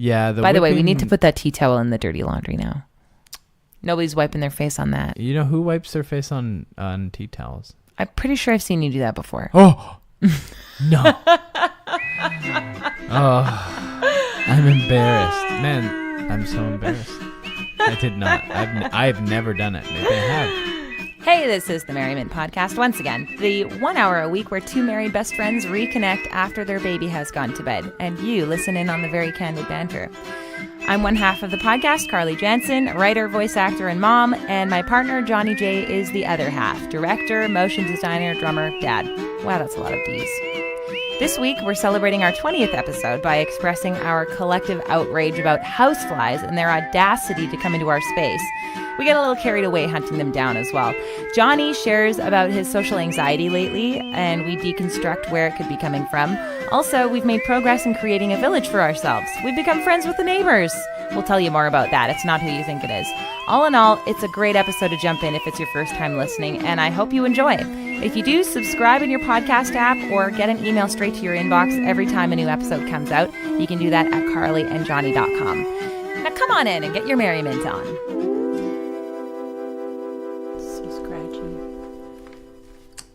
Yeah. By the way, we need to put that tea towel in the dirty laundry now. Nobody's wiping their face on that. You know who wipes their face on tea towels? I'm pretty sure I've seen you do that before. Oh, no. Oh, I'm embarrassed. Man, I'm so embarrassed. I did not. I've never done it. Maybe I have. Hey, this is the Merry Mint Podcast once again. The 1 hour a week where two married best friends reconnect after their baby has gone to bed, and you listen in on the very candid banter. I'm one half of the podcast, Carly Jansen, writer, voice actor, and mom, and my partner, Johnny J, is the other half, director, motion designer, drummer, dad. Wow, that's a lot of D's. This week, we're celebrating our 20th episode by expressing our collective outrage about houseflies and their audacity to come into our space. We get a little carried away hunting them down as well. Johnny shares about his social anxiety lately, and we deconstruct where it could be coming from. Also, we've made progress in creating a village for ourselves. We've become friends with the neighbors. We'll tell you more about that. It's not who you think it is. All in all, it's a great episode to jump in if it's your first time listening, and I hope you enjoy. If you do, subscribe in your podcast app or get an email straight to your inbox every time a new episode comes out. You can do that at carlyandjohnny.com. Now come on in and get your merriment on.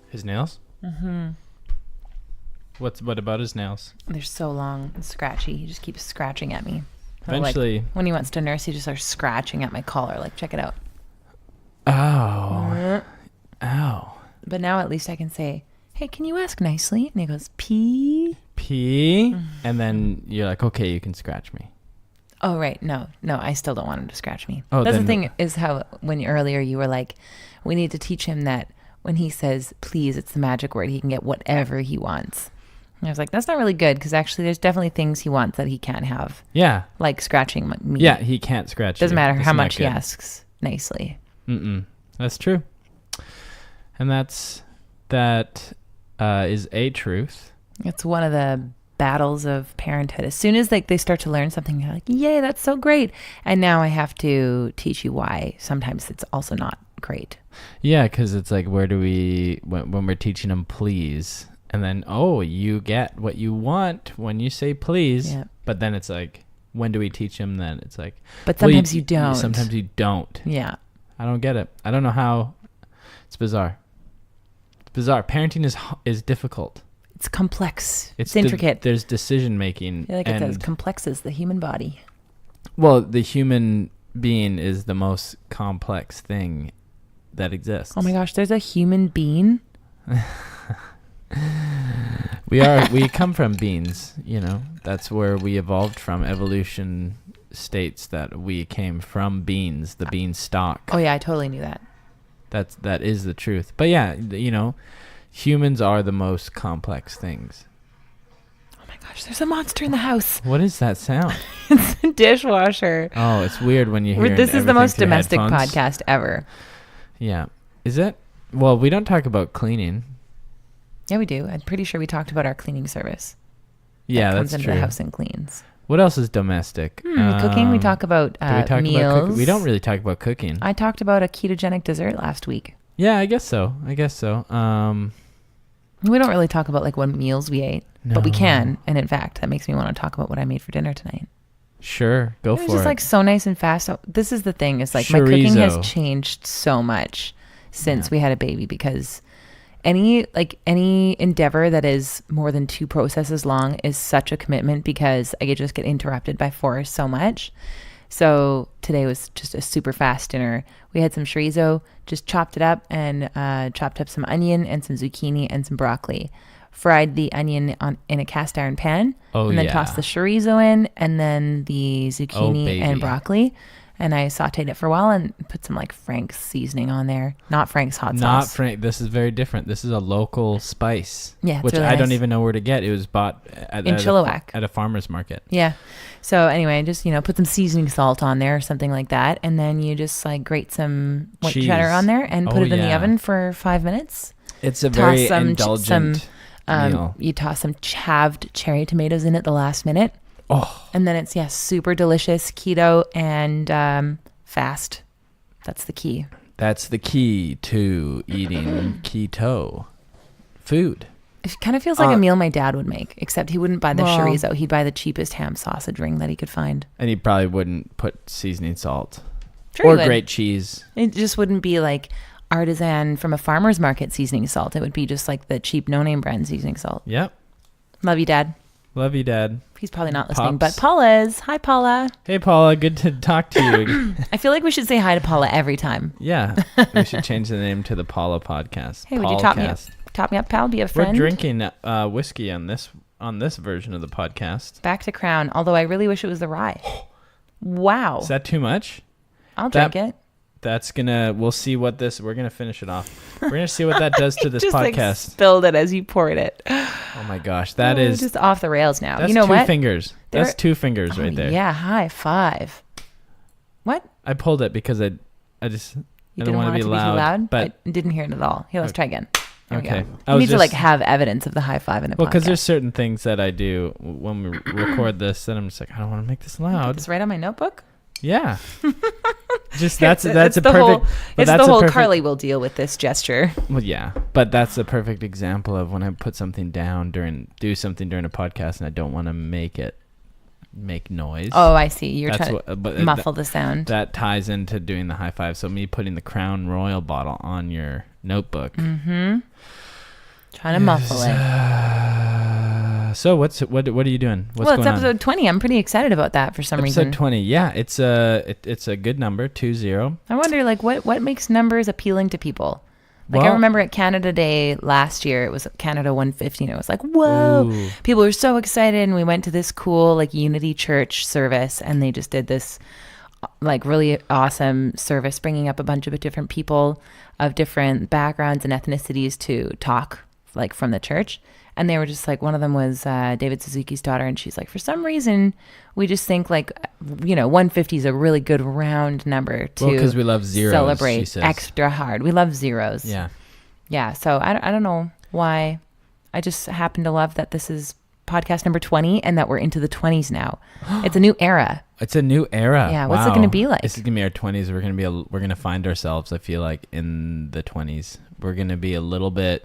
His nails? Mm-hmm. What about his nails? They're so long and scratchy. He just keeps scratching at me. Eventually. Like, when he wants to nurse, he just starts scratching at my collar. Like, check it out. Oh. Ow. But now at least I can say, hey, can you ask nicely? And he goes, pee. Pee. And then you're like, okay, you can scratch me. Oh, right. No, I still don't want him to scratch me. Oh, that's the thing is how when earlier you were like, we need to teach him that when he says, please, it's the magic word. He can get whatever he wants. And I was like, that's not really good because actually there's definitely things he wants that he can't have. Yeah. Like scratching me. Yeah, he can't scratch Doesn't you. matter That's how not much good. he asks nicely. That's true. And that is a truth. It's one of the battles of parenthood. As soon as they start to learn something, they're like, yay, that's so great. And now I have to teach you why sometimes it's also not great. Yeah, because it's like, where do we, when we're teaching them please, and then, oh, you get what you want when you say please. Yeah. But then it's like, when do we teach them then? It's like, but sometimes you don't. Sometimes you don't. Yeah. I don't get it. I don't know how. It's bizarre. It's bizarre. Parenting is difficult. It's complex. It's intricate. There's decision making. Like it's as complex as the human body. Well, the human being is the most complex thing that exists. Oh my gosh, there's a human being. We come from beans, that's where we evolved from. Evolution states that we came from beans, the bean stalk. Oh yeah, I totally knew that. That is the truth. But yeah, humans are the most complex things. Oh my gosh, there's a monster in the house. What is that sound? It's a dishwasher. Oh, it's weird when you hear This is the most domestic headphones. podcast ever. Yeah. Is it? Well, we don't talk about cleaning. Yeah, we do. I'm pretty sure we talked about our cleaning service. Yeah, that comes that's into true. the house and cleans. What else is domestic? Cooking. We talk about meals. About we don't really talk about cooking. I talked about a ketogenic dessert last week. Yeah, I guess so. We don't really talk about like what meals we ate, but we can. And in fact, that makes me want to talk about what I made for dinner tonight. Sure, go for it. It's just like so nice and fast. So this is the thing. It's like my cooking has changed so much since we had a baby because any endeavor that is more than 2 processes long is such a commitment because I just get interrupted by Forrest so much. So today was just a super fast dinner. We had some chorizo, just chopped it up and chopped up some onion and some zucchini and some broccoli. Fried the onion in a cast iron pan and then tossed the chorizo in and then the zucchini and broccoli. And I sauteed it for a while and put some like Frank's seasoning on there. Not Frank's hot sauce. Not Frank. This is very different. This is a local spice. Yeah, which really I don't nice. even know where to get. It was bought in Chilliwack at a farmer's market. Yeah. So anyway, just put some seasoning salt on there or something like that, and then you just like grate some white cheddar on there and put it in the oven for 5 minutes. It's a very indulgent meal. You toss some halved cherry tomatoes in at the last minute. Oh. And then it's super delicious, keto and fast. That's the key. That's the key to eating keto food. It kind of feels like a meal my dad would make, except he wouldn't buy the chorizo. He'd buy the cheapest ham sausage ring that he could find. And he probably wouldn't put seasoning salt. Sure, or great cheese. It just wouldn't be like artisan from a farmer's market seasoning salt. It would be just like the cheap no-name brand seasoning salt. Yep. Love you, Dad. Love you, Dad. He's probably not listening, but Paula is. Hi, Paula. Hey, Paula. Good to talk to you. I feel like we should say hi to Paula every time. Yeah. We should change the name to the Paula Podcast. Hey, would you top me up? Top me up, pal. Be a friend. We're drinking whiskey on this version of the podcast. Back to Crown, although I really wish it was the rye. Wow. Is that too much? I'll drink it. We'll see what we're going to finish it off. We're going to see what that does to this just podcast. Like spilled it as you poured it. Oh my gosh. That is just off the rails now. That's you know two what? fingers. That's 2 fingers right there. Yeah. High five. What? I pulled it because I don't want to be loud. But I didn't hear it at all. Here, let's try again. Okay. We need to have evidence of the high five in a podcast. Well, because there's certain things that I do when we record this that I'm just like, I don't want to make this loud. It's right on my notebook. Yeah. Just that's a perfect. It's the whole Carly will deal with this gesture. Well, yeah, but that's a perfect example of when I put something down do something during a podcast and I don't want to make noise. Oh, I see. You're trying to muffle the sound. That ties into doing the high five. So me putting the Crown Royal bottle on your notebook. Mm-hmm. Trying to muffle it. So what are you doing? What's going on? It's episode 20. I'm pretty excited about that for some reason. Episode 20. Yeah, it's a good number, 20. I wonder what makes numbers appealing to people. I remember at Canada Day last year, it was Canada 150, and it was like, whoa. Ooh. People were so excited, and we went to this cool Unity Church service, and they just did this really awesome service, bringing up a bunch of different people of different backgrounds and ethnicities to talk from the church. And they were just one of them was David Suzuki's daughter. And she's like, for some reason, we just think 150 is a really good round number to because we love zeros, celebrate extra hard. We love zeros. Yeah. Yeah. So I don't know why. I just happen to love that this is podcast number 20 and that we're into the 20s now. It's a new era. It's a new era. Yeah. What's it going to be like? This is going to be our 20s. We're going to find ourselves, I feel like, in the 20s. We're going to be a little bit,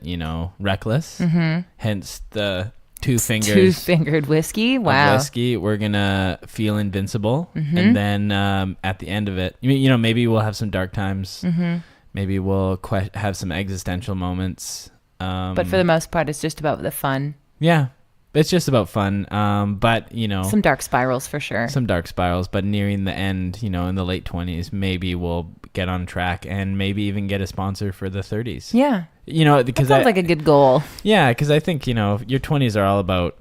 reckless. Mm-hmm. Hence the 2 fingers. 2-fingered whiskey. Wow. Whiskey. We're going to feel invincible. Mm-hmm. And then at the end of it, maybe we'll have some dark times. Mm-hmm. Maybe we'll have some existential moments. But for the most part, it's just about the fun. Yeah. It's just about fun. But, some dark spirals for sure. Some dark spirals. But nearing the end, in the late 20s, maybe we'll get on track and maybe even get a sponsor for the 30s. Yeah. Because that sounds like a good goal. Yeah, because I think, your 20s are all about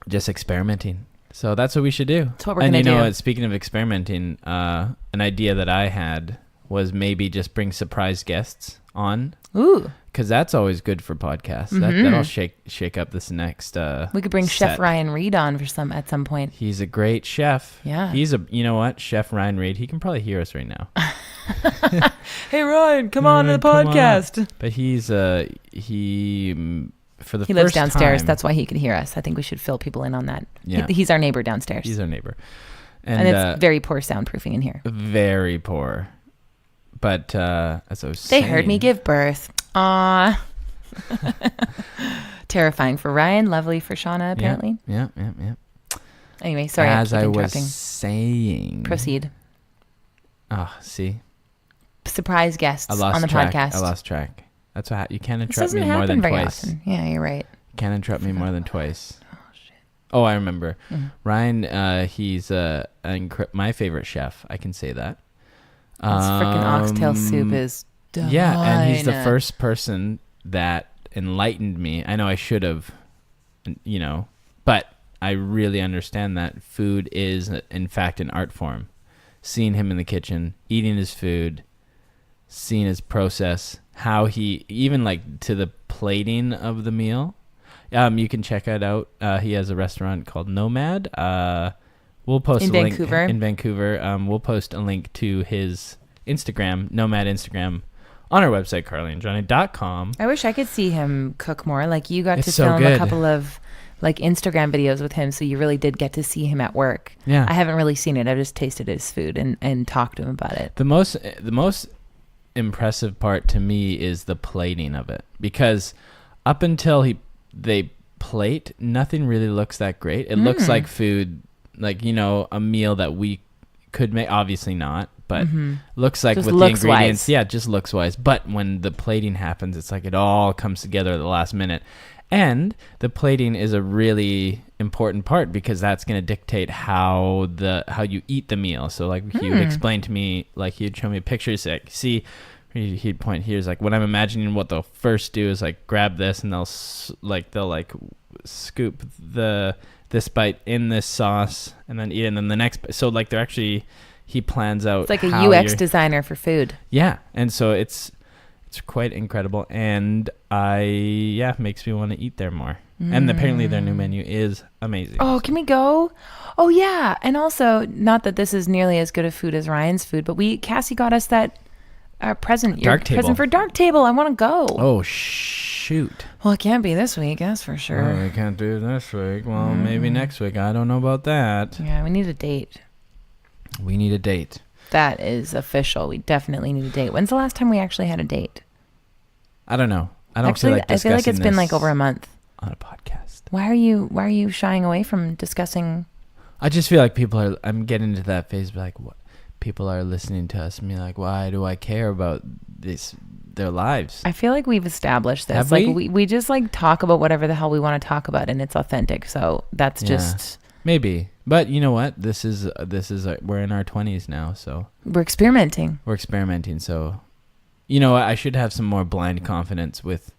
just experimenting. So that's what we should do. That's what we're going to do. And, speaking of experimenting, an idea that I had was maybe just bring surprise guests on. Ooh. Because that's always good for podcasts. Mm-hmm. That'll shake up this next we could bring Chef Ryan Reed on at some point. He's a great chef. Yeah. You know what? Chef Ryan Reed, he can probably hear us right now. Hey Ryan, come on to the podcast. But he lives downstairs. That's why he can hear us. I think we should fill people in on that. Yeah. He's our neighbor downstairs. He's our neighbor. And it's very poor soundproofing in here. Very poor. But as I was saying, they heard me give birth. Aww. Terrifying for Ryan, lovely for Shauna, apparently. Yeah. Anyway, sorry. As I was saying. Proceed. See. Surprise guests on the podcast. I lost track. That's what you can't interrupt me more than twice. Often. Yeah, you're right. You can't interrupt me more than twice. Oh, shit. Oh, I remember. Mm-hmm. Ryan, he's my favorite chef. I can say that. This freaking oxtail soup is divine. Yeah, and he's the first person that enlightened me. I know I should have, but I really understand that food is, in fact, an art form. Seeing him in the kitchen, eating his food, seeing his process, how he, even to the plating of the meal. You can check it out. He has a restaurant called Nomad. We'll post a link in Vancouver. We'll post a link to his Instagram, Nomad Instagram, on our website, carlyandjohnny.com. I wish I could see him cook more. You got to film a couple of Instagram videos with him, so you really did get to see him at work. Yeah. I haven't really seen it. I've just tasted his food and talked to him about it. The most impressive part to me is the plating of it, because up until they plate, nothing really looks that great. It looks like food, like, you know, a meal that we could make. Obviously not, but looks like Just with the looks ingredients. wise. Yeah, just looks wise. But when the plating happens, it's like it all comes together at the last minute. And the plating is a really important part because that's going to dictate how you eat the meal. So like he would explain to me, like he'd show me pictures, like, see, he'd point here's like what I'm imagining what they'll first do is like grab this and they'll scoop this bite in this sauce and then eat it, and then the next so like they're actually he plans out It's like a UX designer for food. Yeah, and so it's quite incredible, and makes me want to eat there more. And apparently their new menu is amazing. Oh, can we go? Oh yeah, and also not that this is nearly as good a food as Ryan's food, but Cassie got us that present for Dark Table. I want to go. Oh shoot! Well, it can't be this week, that's for sure. Oh, we can't do it this week. Well, maybe next week. I don't know about that. Yeah, we need a date. We need a date. That is official. We definitely need a date. When's the last time we actually had a date? I don't know. I don't feel like discussing I feel like it's been like over a month on a podcast. Why are you shying away from discussing? I just feel like I'm getting into that phase, like what people are listening to us and be like, why do I care about their lives? I feel like we've established this. Have like we? we just like talk about whatever the hell we want to talk about, and it's authentic. So that's just maybe. But you know what? This is we're in our 20s now, so we're experimenting. So, you know, I should have some more blind confidence with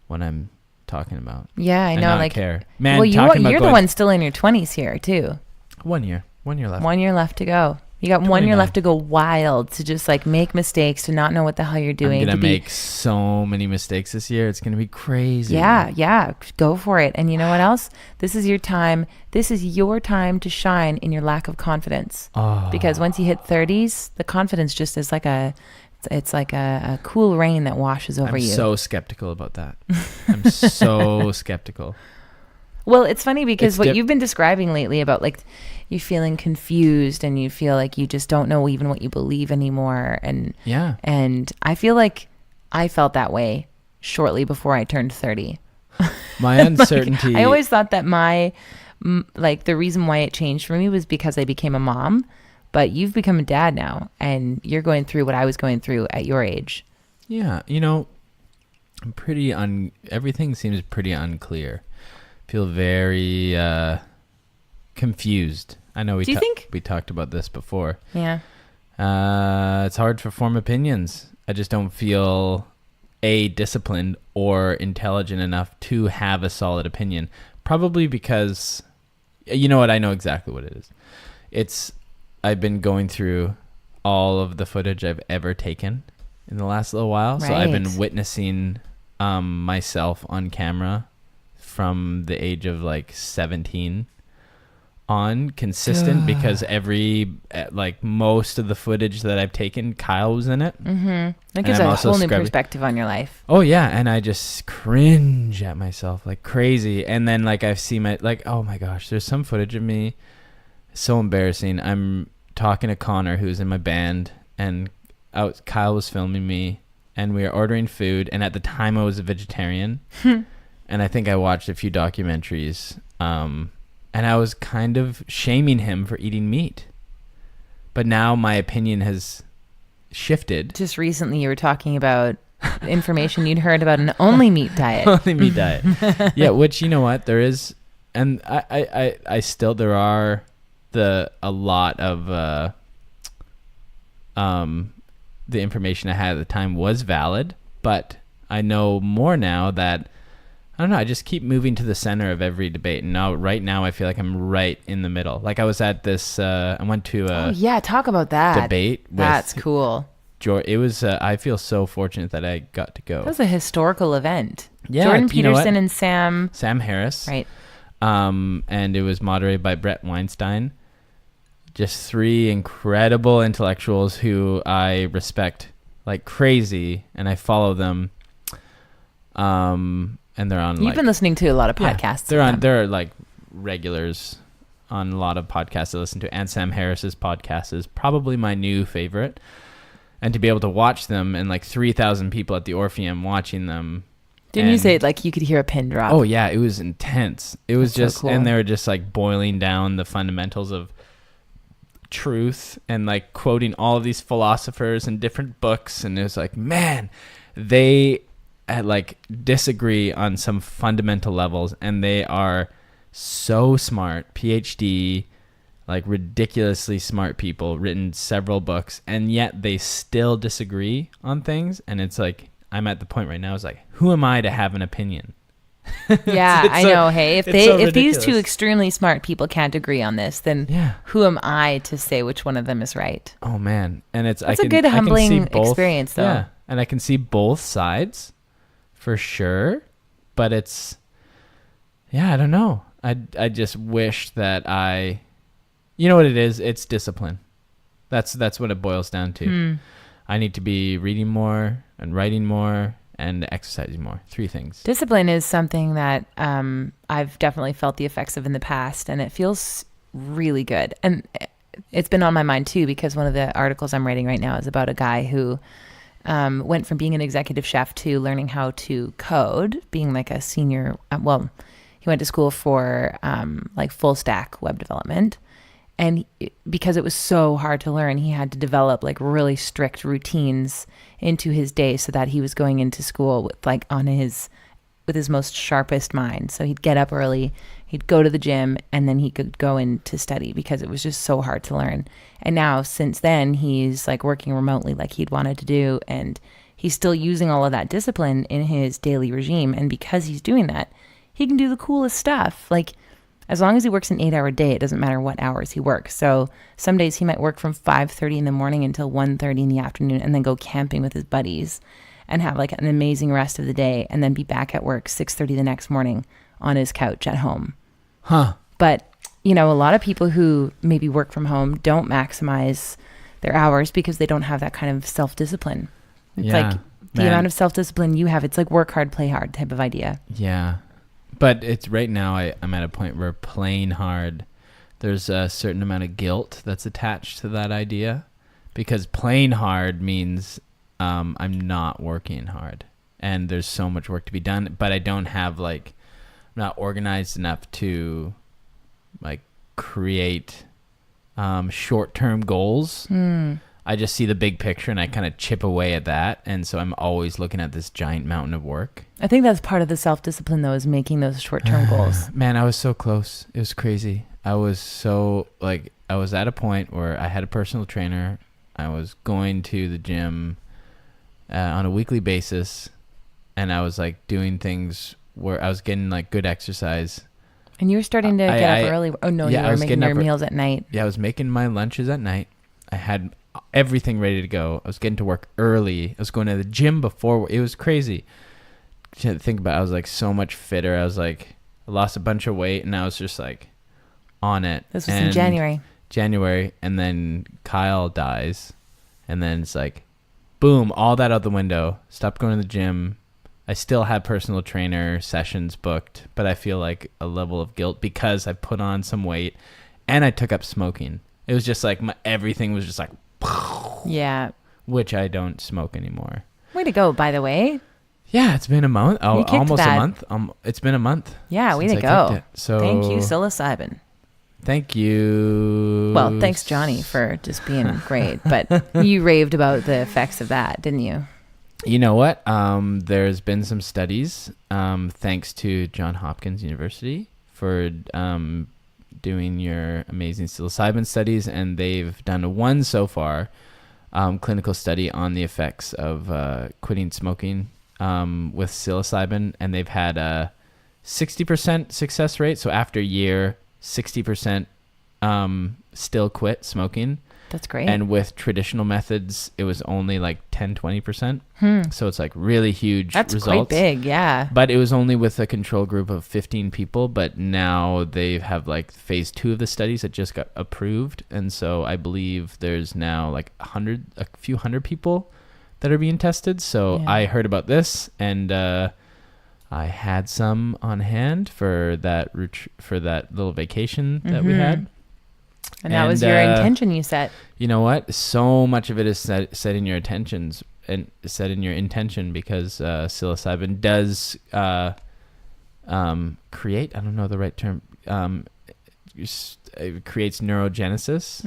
what I'm talking about. Yeah, I know. Not care, man. Well, you're the one still in your 20s here too. 1 year left. 1 year left to go. You got 1 year left to go wild, to just like make mistakes, to not know what the hell you're doing. I'm gonna make so many mistakes this year. It's gonna be crazy. Yeah, go for it. And you know what else? This is your time. This is your time to shine in your lack of confidence. Oh. Because once you hit 30s, the confidence just is like it's like a cool rain that washes over you. I'm so skeptical about that. I'm so skeptical. Well, it's funny because what you've been describing lately about like you feeling confused and you feel like you just don't know even what you believe anymore. And I feel like I felt that way shortly before I turned 30. My uncertainty. I always thought that the reason why it changed for me was because I became a mom, but you've become a dad now and you're going through what I was going through at your age. Yeah. You know, I'm everything seems pretty unclear. Feel very confused. I know we talked about this before. Yeah. It's hard to form opinions. I just don't feel disciplined or intelligent enough to have a solid opinion. Probably because, you know what? I know exactly what it is. I've been going through all of the footage I've ever taken in the last little while. Right. So I've been witnessing myself on camera from the age of like 17 on, consistent, because most of the footage that I've taken, Kyle was in it. Mm-hmm. That gives a whole new perspective on your life. Oh yeah, and I just cringe at myself like crazy. And then like I've seen oh my gosh, there's some footage of me, so embarrassing. I'm talking to Connor, who's in my band, and Kyle was filming me, and we were ordering food, and at the time I was a vegetarian. And I think I watched a few documentaries, and I was kind of shaming him for eating meat. But now my opinion has shifted. Just recently you were talking about information you'd heard about an only meat diet. Only meat diet. Yeah, which, you know what, there is, and I still, there are a lot of the information I had at the time was valid, but I know more now that, I don't know, I just keep moving to the center of every debate. And right now, I feel like I'm right in the middle. Like I was at this, I went to talk about that. Debate. That's cool. It was, I feel so fortunate that I got to go. That was a historical event. Yeah. Jordan Peterson and Sam Harris. Right. And it was moderated by Brett Weinstein. Just three incredible intellectuals who I respect like crazy, and I follow them. And they're on. You've been listening to a lot of podcasts. Yeah, they're like regulars on a lot of podcasts I listen to. And Sam Harris's podcast is probably my new favorite. And to be able to watch them and like 3,000 people at the Orpheum watching them Didn't you say like you could hear a pin drop? Oh yeah, it was intense. It was That's just so cool. And they were just like boiling down the fundamentals of truth and like quoting all of these philosophers and different books, and it was like, man, they like disagree on some fundamental levels, and they are so smart, PhD, like ridiculously smart people, written several books, and yet they still disagree on things. And it's like, I'm at the point right now, it's like, who am I to have an opinion? Yeah, I know. Hey, if these two ridiculous. Extremely smart people can't agree on this, then Yeah. who am I to say which one of them is right? Oh man, and it's That's a good humbling I can see both, experience, though. Yeah, and I can see both sides for sure, but it's, yeah, I don't know. I just wish that you know what it is? It's discipline. That's what it boils down to. I need to be reading more and writing more and exercising more. 3 things. Discipline is something that I've definitely felt the effects of in the past, and it feels really good. And it's been on my mind too, because one of the articles I'm writing right now is about a guy who went from being an executive chef to learning how to code, being like a senior, he went to school for like full stack web development. And because it was so hard to learn, he had to develop like really strict routines into his day so that he was going into school with like with his most sharpest mind. So he'd get up early, he'd go to the gym, and then he could go in to study because it was just so hard to learn. And now since then, he's like working remotely like he'd wanted to do. And he's still using all of that discipline in his daily regime. And because he's doing that, he can do the coolest stuff. Like, as long as he works an 8-hour day, it doesn't matter what hours he works. So some days he might work from 5:30 in the morning until 1:30 in the afternoon, and then go camping with his buddies and have like an amazing rest of the day, and then be back at work 6:30 the next morning on his couch at home. Huh. But, you know, a lot of people who maybe work from home don't maximize their hours because they don't have that kind of self-discipline. It's like the amount of self-discipline you have, it's like work hard, play hard type of idea. Yeah. But it's right now I'm at a point where playing hard, there's a certain amount of guilt that's attached to that idea, because playing hard means I'm not working hard, and there's so much work to be done, but I don't have I'm not organized enough to like create short-term goals. I just see the big picture and I kind of chip away at that. And so I'm always looking at this giant mountain of work. I think that's part of the self-discipline, though, is making those short-term goals. Man, I was so close. It was crazy. I was at a point where I had a personal trainer. I was going to the gym on a weekly basis, and I was like doing things where I was getting like good exercise. And you were starting to get up early. Oh, no, yeah, you were making your meals at night. Yeah, I was making my lunches at night. I had everything ready to go. I was getting to work early. I was going to the gym before. It was crazy to think about. I was like so much fitter. I was like, I lost a bunch of weight, and I was just like on it. This was in January. And then Kyle dies, and then it's like, boom, all that out the window. Stopped going to the gym. I still have personal trainer sessions booked, but I feel like a level of guilt because I put on some weight, and I took up smoking. It was just like everything was just like, yeah, which I don't smoke anymore. Way to go, by the way. Yeah, it's been a month. Oh, almost that. a month. It's been a month. Yeah, way to go. So thank you, psilocybin. Thank you. Well, thanks, Johnny, for just being great. But you raved about the effects of that, didn't you? You know what? There's been some studies, thanks to Johns Hopkins University for doing your amazing psilocybin studies, and they've done one so far clinical study on the effects of quitting smoking with psilocybin, and they've had a 60% success rate. So after a year, 60% still quit smoking. That's great. And with traditional methods, it was only like 10-20%. So it's like really huge results. That's quite big, yeah. But it was only with a control group of 15 people. But now they have like phase 2 of the studies that just got approved. And so I believe there's now like a few hundred people that are being tested. So yeah. I heard about this, and I had some on hand for that little vacation that we had. And that was your intention you set. You know what? So much of it is setting your intentions. set in your intention, because psilocybin does create, I don't know the right term, it creates neurogenesis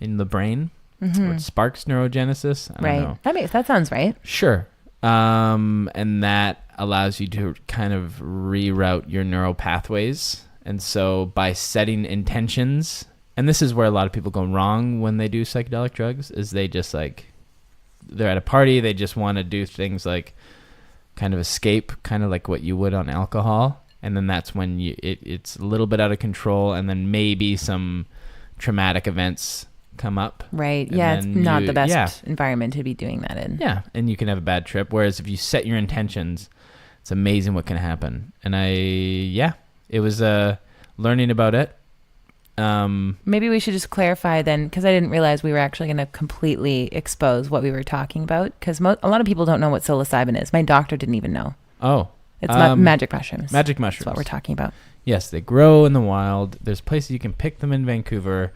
in the brain. Or it sparks neurogenesis. I don't know. That sounds right. Sure. And that allows you to kind of reroute your neural pathways. And so by setting intentions, and this is where a lot of people go wrong when they do psychedelic drugs, is they just like, they're at a party, they just want to do things like kind of escape, kind of like what you would on alcohol. And then that's when it's a little bit out of control, and then maybe some traumatic events come up. Right. Yeah, it's not the best environment to be doing that in. Yeah, and you can have a bad trip. Whereas if you set your intentions, it's amazing what can happen. And it was learning about it. Maybe we should just clarify then, because I didn't realize we were actually going to completely expose what we were talking about, because a lot of people don't know what psilocybin is. My doctor didn't even know. Oh. It's magic mushrooms. Magic mushrooms. That's what we're talking about. Yes, they grow in the wild. There's places you can pick them in Vancouver.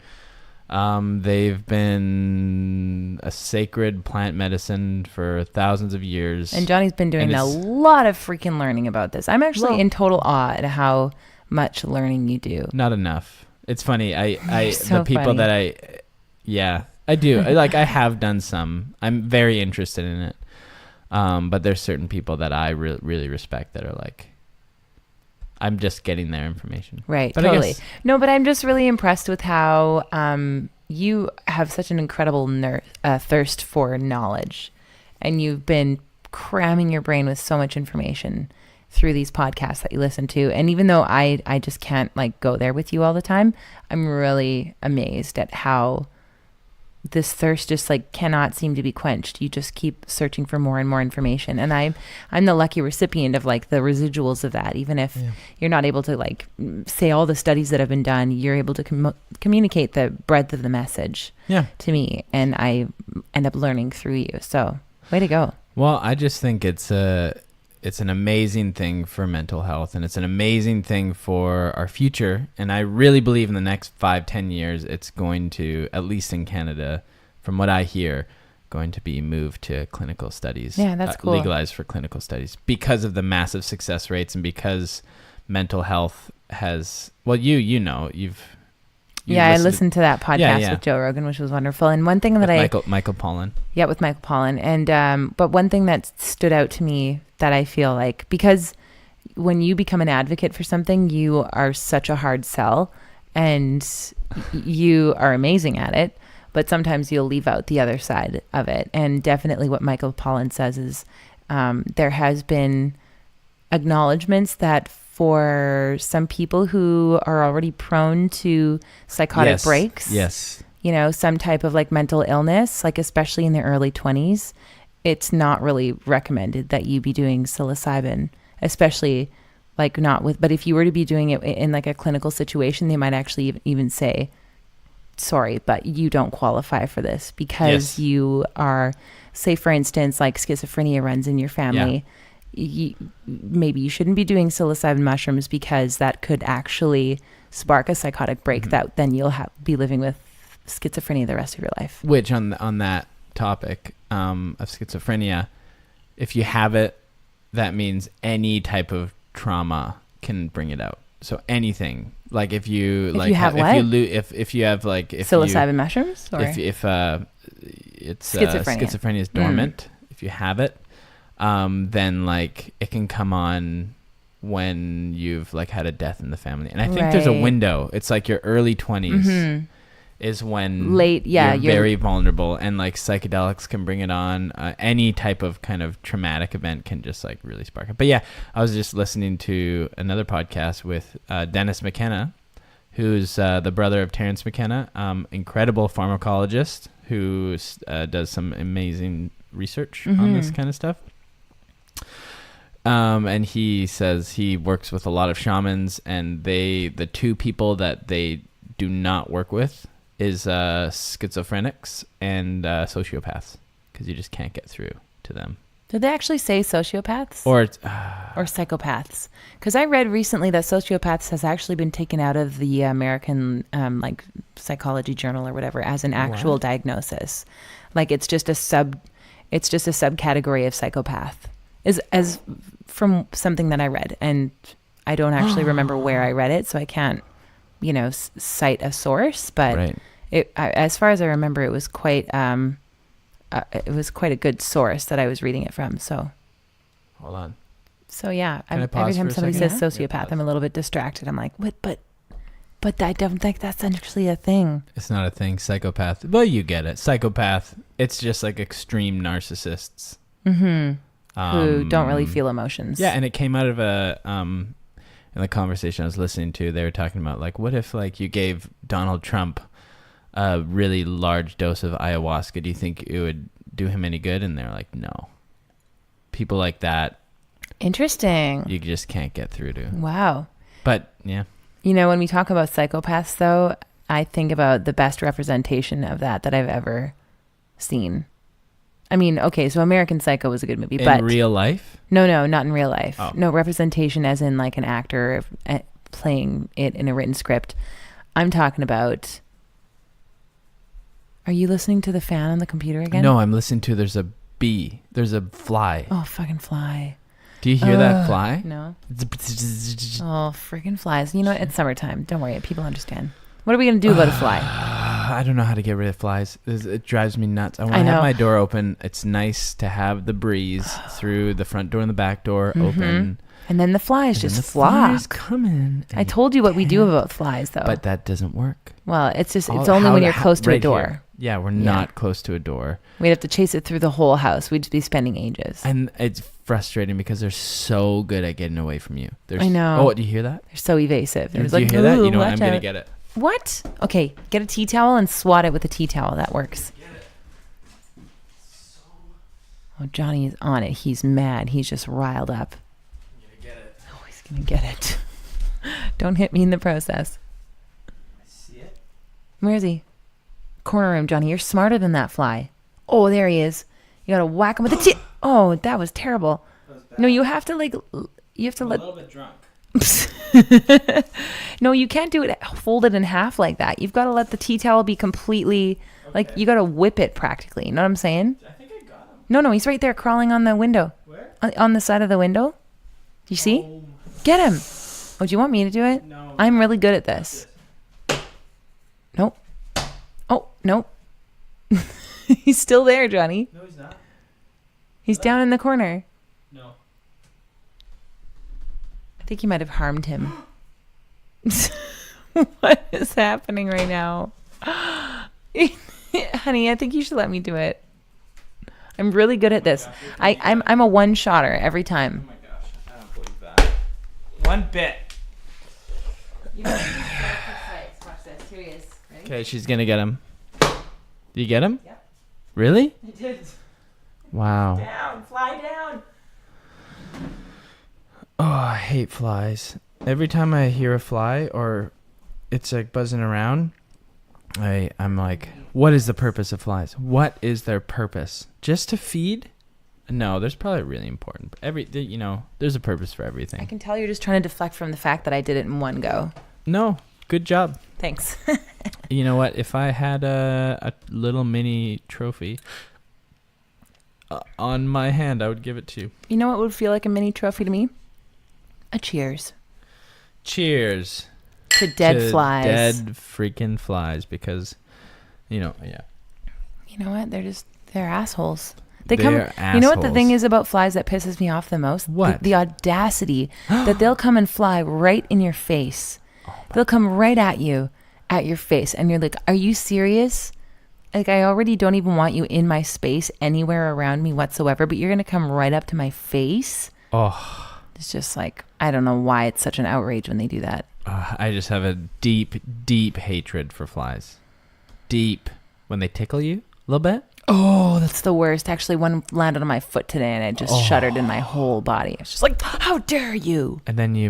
They've been a sacred plant medicine for thousands of years. And Johnny's been doing a lot of freaking learning about this. I'm actually in total awe at how much learning you do. Not enough. It's funny. I so the people funny. that I do. I have done some. I'm very interested in it. But there's certain people that I really respect that are like, I'm just getting their information. Right, but totally. No, but I'm just really impressed with how you have such an incredible thirst for knowledge, and you've been cramming your brain with so much information through these podcasts that you listen to. And even though I just can't like go there with you all the time, I'm really amazed at how this thirst just like cannot seem to be quenched. You just keep searching for more and more information, and I'm the lucky recipient of like the residuals of that. Even if you're not able to like say all the studies that have been done, you're able to communicate the breadth of the message to me, and I end up learning through you. So way to go. Well, I just think it's an amazing thing for mental health, and it's an amazing thing for our future. And I really believe in the next 5-10 years, it's going to, at least in Canada, from what I hear, going to be moved to clinical studies. Yeah, that's cool. Legalized for clinical studies because of the massive success rates, and because mental health has, well, I listened to that podcast with Joe Rogan, which was wonderful. And one thing that Michael Pollan. Yeah, with Michael Pollan. And but one thing that stood out to me that I feel like, because when you become an advocate for something, you are such a hard sell, and you are amazing at it, but sometimes you'll leave out the other side of it. And definitely what Michael Pollan says is there has been acknowledgements that for some people who are already prone to psychotic breaks, some type of like mental illness, like especially in their early 20s, it's not really recommended that you be doing psilocybin, especially like not with, but if you were to be doing it in like a clinical situation, they might actually even say, sorry, but you don't qualify for this because you are, say for instance, like schizophrenia runs in your family. Maybe you shouldn't be doing psilocybin mushrooms because that could actually spark a psychotic break that then you'll be living with schizophrenia the rest of your life. Which on that topic of schizophrenia, if you have it, that means any type of trauma can bring it out. So anything, like if you have psilocybin mushrooms, or if it's schizophrenia is dormant, if you have it, then like it can come on when you've like had a death in the family. And I think there's a window. It's like your early 20s is when you're very vulnerable, and like psychedelics can bring it on. Any type of kind of traumatic event can just like really spark it. But yeah, I was just listening to another podcast with Dennis McKenna, who's the brother of Terrence McKenna, incredible pharmacologist who does some amazing research on this kind of stuff. And he says he works with a lot of shamans, and the two people that they do not work with is schizophrenics and sociopaths, because you just can't get through to them. Did they actually say sociopaths or psychopaths? Because I read recently that sociopaths has actually been taken out of the American like psychology journal or whatever as an actual diagnosis. Like it's just It's just a subcategory of psychopath. As from something that I read, and I don't actually remember where I read it, so I can't, cite a source. But Right. As far as I remember, it was quite a good source that I was reading it from. So, Hold on. so yeah, Can I pause every time for a somebody second? says sociopath, I'm a little bit distracted. I'm like, what? But I don't think that's actually a thing. It's not a thing. Psychopath. Well, you get it. Psychopath. It's just like extreme narcissists. Who don't really feel emotions. Yeah, and it came out of in the conversation I was listening to. They were talking about like, what if like you gave Donald Trump a really large dose of ayahuasca? Do you think it would do him any good? And they're like, no. People like that, Interesting. you just can't get through to. Wow. But yeah, When we talk about psychopaths, though, I think about the best representation of that I've ever seen. I mean, okay, so American Psycho was a good movie, but in real life, no, not in real life. Oh. No, representation as in like an actor playing it in a written script. I'm talking about. Are you listening to the fan on the computer again? no, I'm listening to. There's a bee. There's a fly. Oh, fucking fly. Do you hear that fly? No. Oh, freaking flies. You know what? It's summertime. Don't worry. People understand. What are we going to do about a fly? I don't know how to get rid of flies. It drives me nuts. I want I to know. have my door open. It's nice to have the breeze through the front door and the back door open. And then the flies And just the fly. flies come in. I told you what we do about flies, though. But that doesn't work. Well, it's only when you're close to a right door. here. Yeah, we're not close to a door. We'd have to chase it through the whole house. We'd just be spending ages. And it's frustrating because they're so good at getting away from you. I know. Oh, do you hear that? They're so evasive. Do It's you like, hear that? "Ooh, You know what? I'm watch going to out." get it. What? Okay, get a tea towel and swat it with a tea towel. That works. Oh, Johnny is on it. He's mad. He's just riled up. I'm going to get it. Oh, he's going to get it. Don't hit me in the process. I see it. Where is he? Corner room, Johnny. You're smarter than that fly. Oh, there he is. You got to whack him with a tea. Oh, that was terrible. That was bad. No, you have to let... I'm a little bit drunk. No, you can't do it fold it in half like that. You've got to let the tea towel be completely like you got to whip it practically. You know what I'm saying? I think I got him. No, he's right there crawling on the window. Where? On the side of the window. You see? Oh, Get him. Oh, do you want me to do it? no. I'm really good at this. Nope. Oh, nope. He's still there, Johnny. No, he's not. He's down in the corner. No. I think you might have harmed him. What is happening right now? Honey, I think you should let me do it. I'm really good at this. I'm a one-shotter every Oh time. my gosh. I don't believe that. One bit. Watch this. Here he is. Ready? Okay, she's going to get him. Did you get him? Yep. Really? I did. Wow. Down. Fly down. Oh, I hate flies. Every time I hear a fly or it's like buzzing around, I'm like, what is the purpose of flies? What is their purpose? Just to feed? No, there's probably really important. There's a purpose for I everything. can tell you're just trying to deflect from the fact that I did it in one go. No, good job. Thanks. You know what? If I had a little mini trophy on my hand, I would give it to you. You know what would feel like a mini trophy to me? A cheers. Cheers. To dead flies. Dead freaking flies because, yeah. You know what? They're assholes. They're You know what the assholes. thing is about flies that pisses me off the most? What? The audacity that they'll come and fly right in your face. They'll come right at you, at your face. And you're like, are you serious? Like, I already don't even want you in my space anywhere around me whatsoever, but you're going to come right up to my face? Oh. It's just like, I don't know why it's such an outrage when they do that. I just have a deep, deep hatred for flies. Deep. When they tickle you a little bit. Oh, that's the worst. Actually, one landed on my foot today and it just shuddered in my whole body. It's just like, how dare you? And then you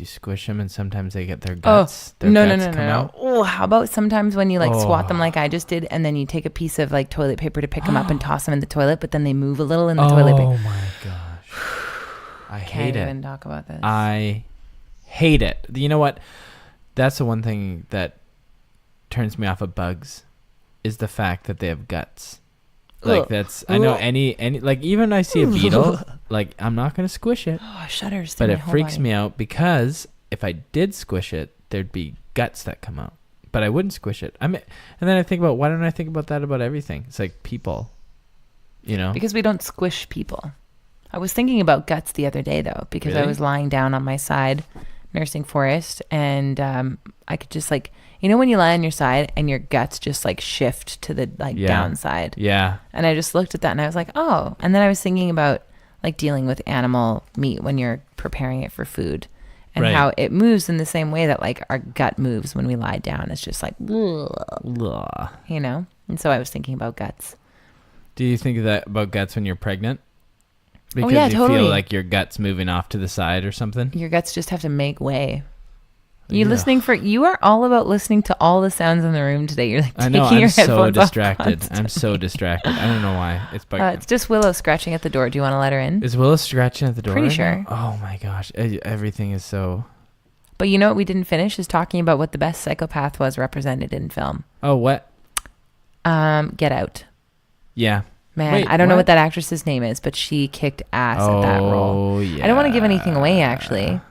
squish them and sometimes they get their guts. Their guts come out. Oh, how about sometimes when you swat them like I just did and then you take a piece of like toilet paper to pick them up and toss them in the toilet, but then they move a little in the toilet paper. Oh my gosh. I hate Can't it. even talk about this. I hate it. You know what? That's the one thing that turns me off of bugs is the fact that they have guts. Like Ugh. that's I know Ugh. any like even I see a beetle, like I'm not gonna squish it, Shudders. but it freaks me out because if I did squish it, there'd be guts that come out. But I wouldn't squish it. And then I think about why don't I think about that about everything? It's like people, you know? Because we don't squish people. I was thinking about guts the other day though, because I Really? was lying down on my side, nursing Forrest, and I could just like, you know, when you lie on your side and your guts just like shift to the like downside. Yeah. And I just looked at that and I was like, oh. And then I was thinking about like dealing with animal meat when you're preparing it for food, and Right. how it moves in the same way that like our gut moves when we lie down. It's just like, Ugh. you know? And so I was thinking about guts. Do you think that about guts when you're pregnant? Because yeah, you totally. feel like your gut's moving off to the side or something? Your guts just have to make way. Yeah. You are all about listening to all the sounds in the room today. You're like I taking know, your I'm so headphones off distracted. constantly. I'm so distracted. I don't know why. It's just Willow scratching at the door. Do you want to let her in? Is Willis scratching at the door? Pretty right sure. now? Oh my gosh. Everything is so... But you know what we didn't finish is talking about what the best psychopath was represented in film. Oh, what? Get Out. Yeah. Man, Wait, I don't know what? what that actress's name is, but she kicked ass at that role. Oh, yeah. I don't want to give anything away, actually.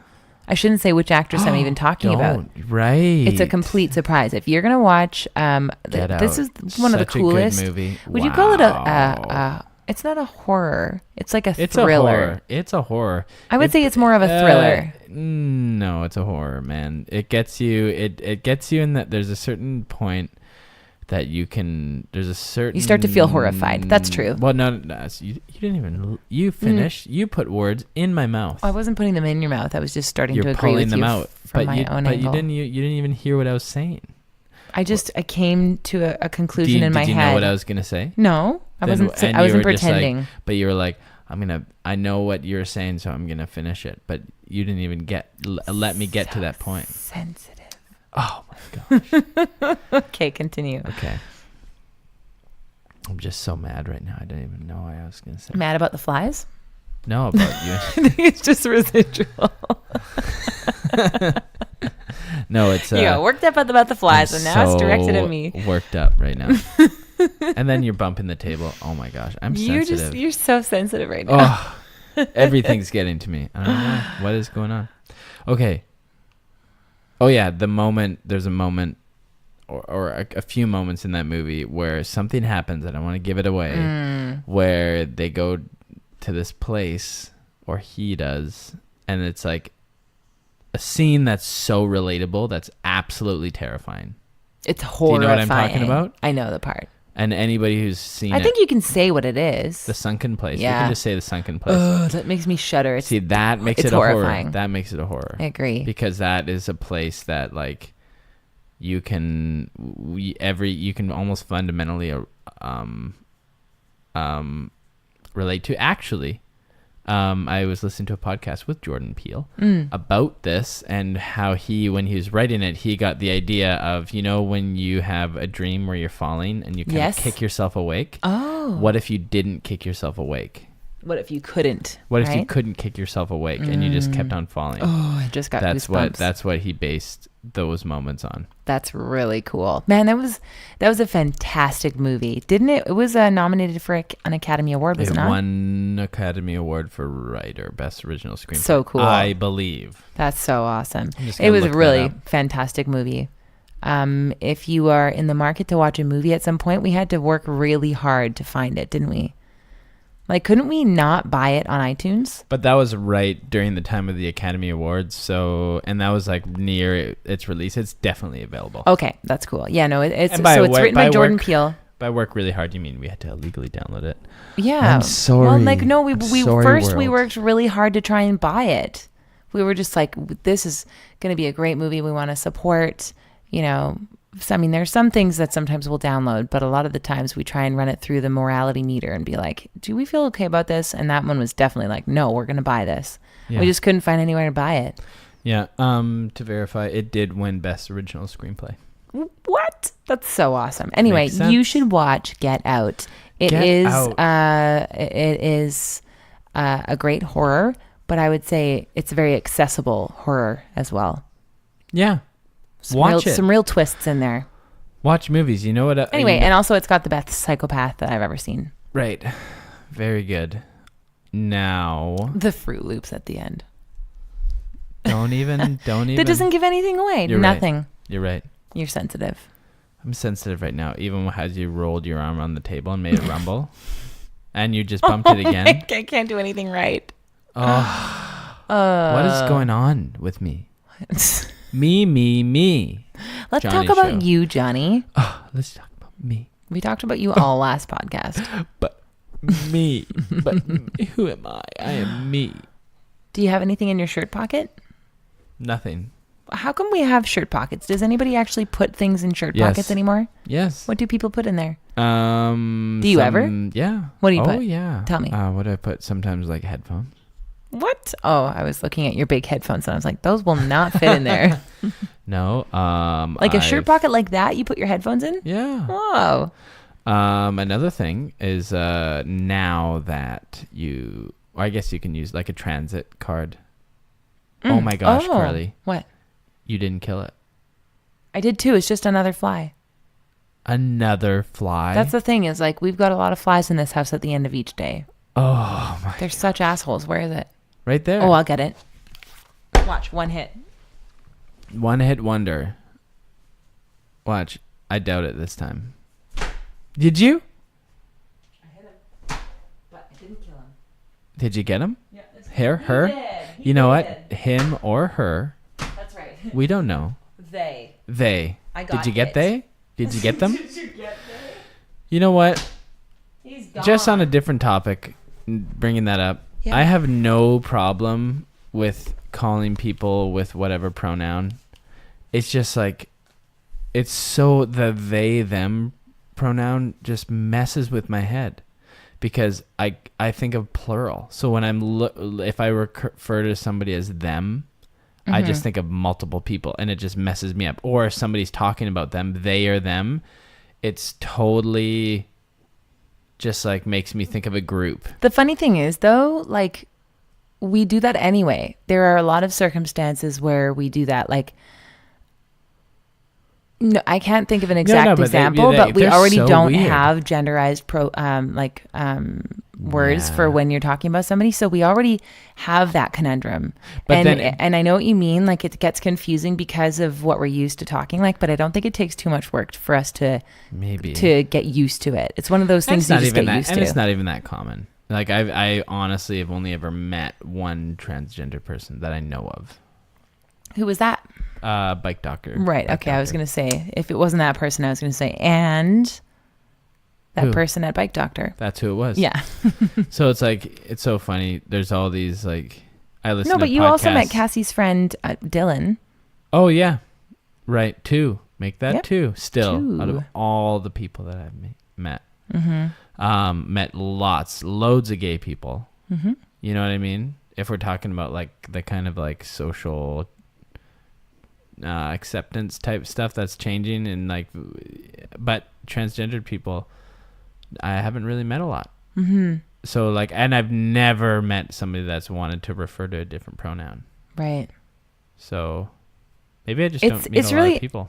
I shouldn't say which actress I'm even talking about. Right. It's a complete surprise. If you're going to watch, Get this Out. is one of the Such a good coolest. movie. Would you call it Wow. it's not a horror. It's like a It's thriller. a horror. It's a horror. I would say it's more of a thriller. No, it's a horror, man. It gets you. It gets you in that there's a certain point that you can. There's a certain. You start to feel horrified. That's true. Well, no, you didn't even. You finished. You put words in my mouth. I wasn't putting them in your mouth. I was just starting You're to agree pulling with them you out, from my own but angle. you didn't even hear what I was saying. I came to a conclusion in my Did you head. know what I was gonna say? No, I Then- wasn't. and I you wasn't were just like- pretending. but you were like, I know what you're saying, so I'm gonna finish it. But you didn't even let me get to that point. Sensitive. Oh my gosh. Okay, continue. Okay. I'm just so mad right now. I didn't even know what I was gonna say. Mad about the flies? No, about you. I think it's just residual. No, it's You got worked up about the flies, I'm and now it's directed so at me. Worked up right now. And then you're bumping the table. Oh my gosh, I'm sensitive. You're so sensitive right now. Oh, everything's getting to me. I don't know what is going on. Okay. Oh yeah, there's a moment or a few moments in that movie where something happens. I don't want to give it away. Where they go to this place, or he does, and it's like a scene that's so relatable. That's absolutely terrifying. It's horrifying. Do you know what I'm talking about? I know the part. And anybody who's seen I think you can say what it is. the sunken place. Yeah. You can just say the sunken place. Ugh, that makes me shudder. See, that makes it's it a horror. horrifying. That makes it a horror. I agree. Because that is a place that like you can almost fundamentally relate to. Actually, I was listening to a podcast with Jordan Peele about this and how when he was writing it, he got the idea of, when you have a dream where you're falling and you kind Yes. of kick yourself awake. Oh. What if you didn't kick yourself awake? What if you couldn't? What if you right? couldn't kick yourself awake and you just kept on falling? Oh, I just got goosebumps. That's what he based those moments on. That's really cool. Man, that was a fantastic movie. Didn't it? It was nominated for an Academy Award, was it It not? won Academy Award for writer, best original screenplay. So cool. I believe. That's so awesome. I'm just It gonna was a look that really up. fantastic movie. If you are in the market to watch a movie at some point, we had to work really hard to find it, didn't we? Like, couldn't we not buy it on iTunes? But that was right during the time of the Academy Awards, and that was like near its release. It's definitely available. Okay, that's cool. Yeah, no, it's And by so it's work- written by by Jordan work- Peele. By work really hard, you mean we had to illegally download it? Yeah. I'm sorry. Well, like, no, we I'm sorry, first we world. worked really hard to try and buy it. We were just like, this is going to be a great movie. We want to support, So, I mean, there's some things that sometimes we'll download, but a lot of the times we try and run it through the morality meter and be like, do we feel okay about this? And that one was definitely like, no, we're going to buy this. Yeah. We just couldn't find anywhere to buy it. Yeah. To verify, it did win best original screenplay. What? That's so awesome. Anyway, Makes sense. you should watch Get Out. It is a great horror, but I would say it's a very accessible horror as well. Yeah. Watch it. Some real twists in there. Watch movies. You know what? Anyway, and also it's got the best psychopath that I've ever seen. Right. Very good. Now, The Fruit Loops at the end. don't even. That doesn't give anything away. You're Nothing. Right. You're right. You're sensitive. I'm sensitive right now, even as you rolled your arm on the table and made it rumble. And you just bumped it again. I can't do anything right. Oh. What is going on with me? Me. Let's Johnny talk about show. you, Johnny. Oh, let's talk about me. We talked about you all last podcast. But me. Who am I? I am me. Do you have anything in your shirt pocket? Nothing. How come we have shirt pockets? Does anybody actually put things in shirt Yes. pockets anymore? Yes. What do people put in there? Do you ever? Yeah. What do you put? Oh, yeah. Tell me. What do I put? Sometimes like headphones. What? Oh, I was looking at your big headphones and I was like, those will not fit in there. No. Like a shirt pocket like that, you put your headphones in? Yeah. Whoa. Another thing is now that I guess you can use like a transit card. Oh my gosh, Carly. What? You didn't kill it. I did too. It's just another fly. Another fly? That's the thing is like we've got a lot of flies in this house at the end of each day. Oh my. They're such assholes. Where is it? Right there. Oh, I'll get it. Watch. One hit. One hit wonder. Watch. I doubt it this time. Did you? I hit him, but I didn't kill him. Did you get him? Yeah, Her? He You know did. what? Him or her. That's right. We don't know. They. They. got Did you get it. they? Did you get them? Did you get they? You know what? He's gone. Just on a different topic, bringing that up. Yeah. I have no problem with calling people with whatever pronoun. It's just like, it's so the they them pronoun just messes with my head because I think of plural. So when if I refer to somebody as them, I just think of multiple people and it just messes me up. Or if somebody's talking about them, they or them, it's totally just like makes me think of a group. The funny thing is, though, like we do that anyway. There are a lot of circumstances where we do that. Like, no, I can't think of an exact example, but we already so don't have genderized words for when you're talking about somebody. So we already have that conundrum. But and I know what you mean. Like it gets confusing because of what we're used to talking like, but I don't think it takes too much work for us to get used to it. It's one of those things you just get used to. And it's not even that common. Like I honestly have only ever met one transgender person that I know of. Who was that? Bike doctor. Right. Okay. I was going to say, if it wasn't that person, I was going to say, and that person at Bike Doctor. That's who it was. Yeah. So it's like, it's so funny. There's all these like, I listen to podcasts. No, but you also met Cassie's friend, Dylan. Oh, yeah. Right. Two. Make that two. Still, two. Out of all the people that I've met. Met loads of gay people. You know what I mean? If we're talking about like the kind of like social acceptance type stuff that's changing and like, but transgendered people I haven't really met a lot. So like, and I've never met somebody that's wanted to refer to a different pronoun. Right. So maybe I just don't meet a lot of people.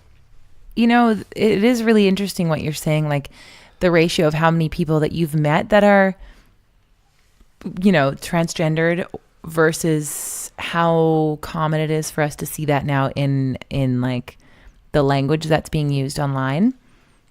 You know, it is really interesting what you're saying, like the ratio of how many people that you've met that are, you know, transgendered versus how common it is for us to see that now in like the language that's being used online.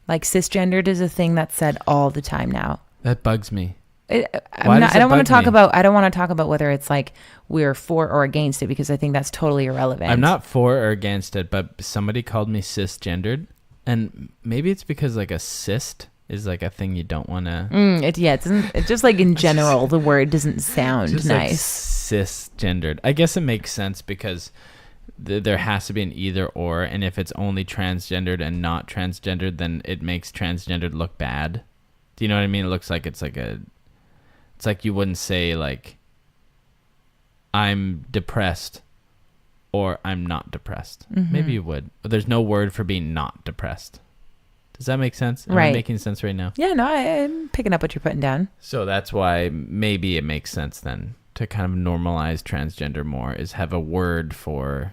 Like cisgendered is a thing that's said all the time now. That bugs me. I don't want to talk about whether it's like we're for or against it because I think that's totally irrelevant. I'm not for or against it, but somebody called me cisgendered, and maybe it's because like a cyst is like a thing you don't want to. It's just like in general the word doesn't sound just nice. Like cisgendered. I guess it makes sense because there has to be an either or, and if it's only transgendered and not transgendered, then it makes transgendered look bad. Do you know what I mean? It looks like it's like you wouldn't say like I'm depressed or I'm not depressed. Maybe you would. But there's no word for being not depressed. Does that make sense? Am I making sense right now? Yeah, no, I'm picking up what you're putting down. So that's why maybe it makes sense then to kind of normalize transgender more, is have a word for,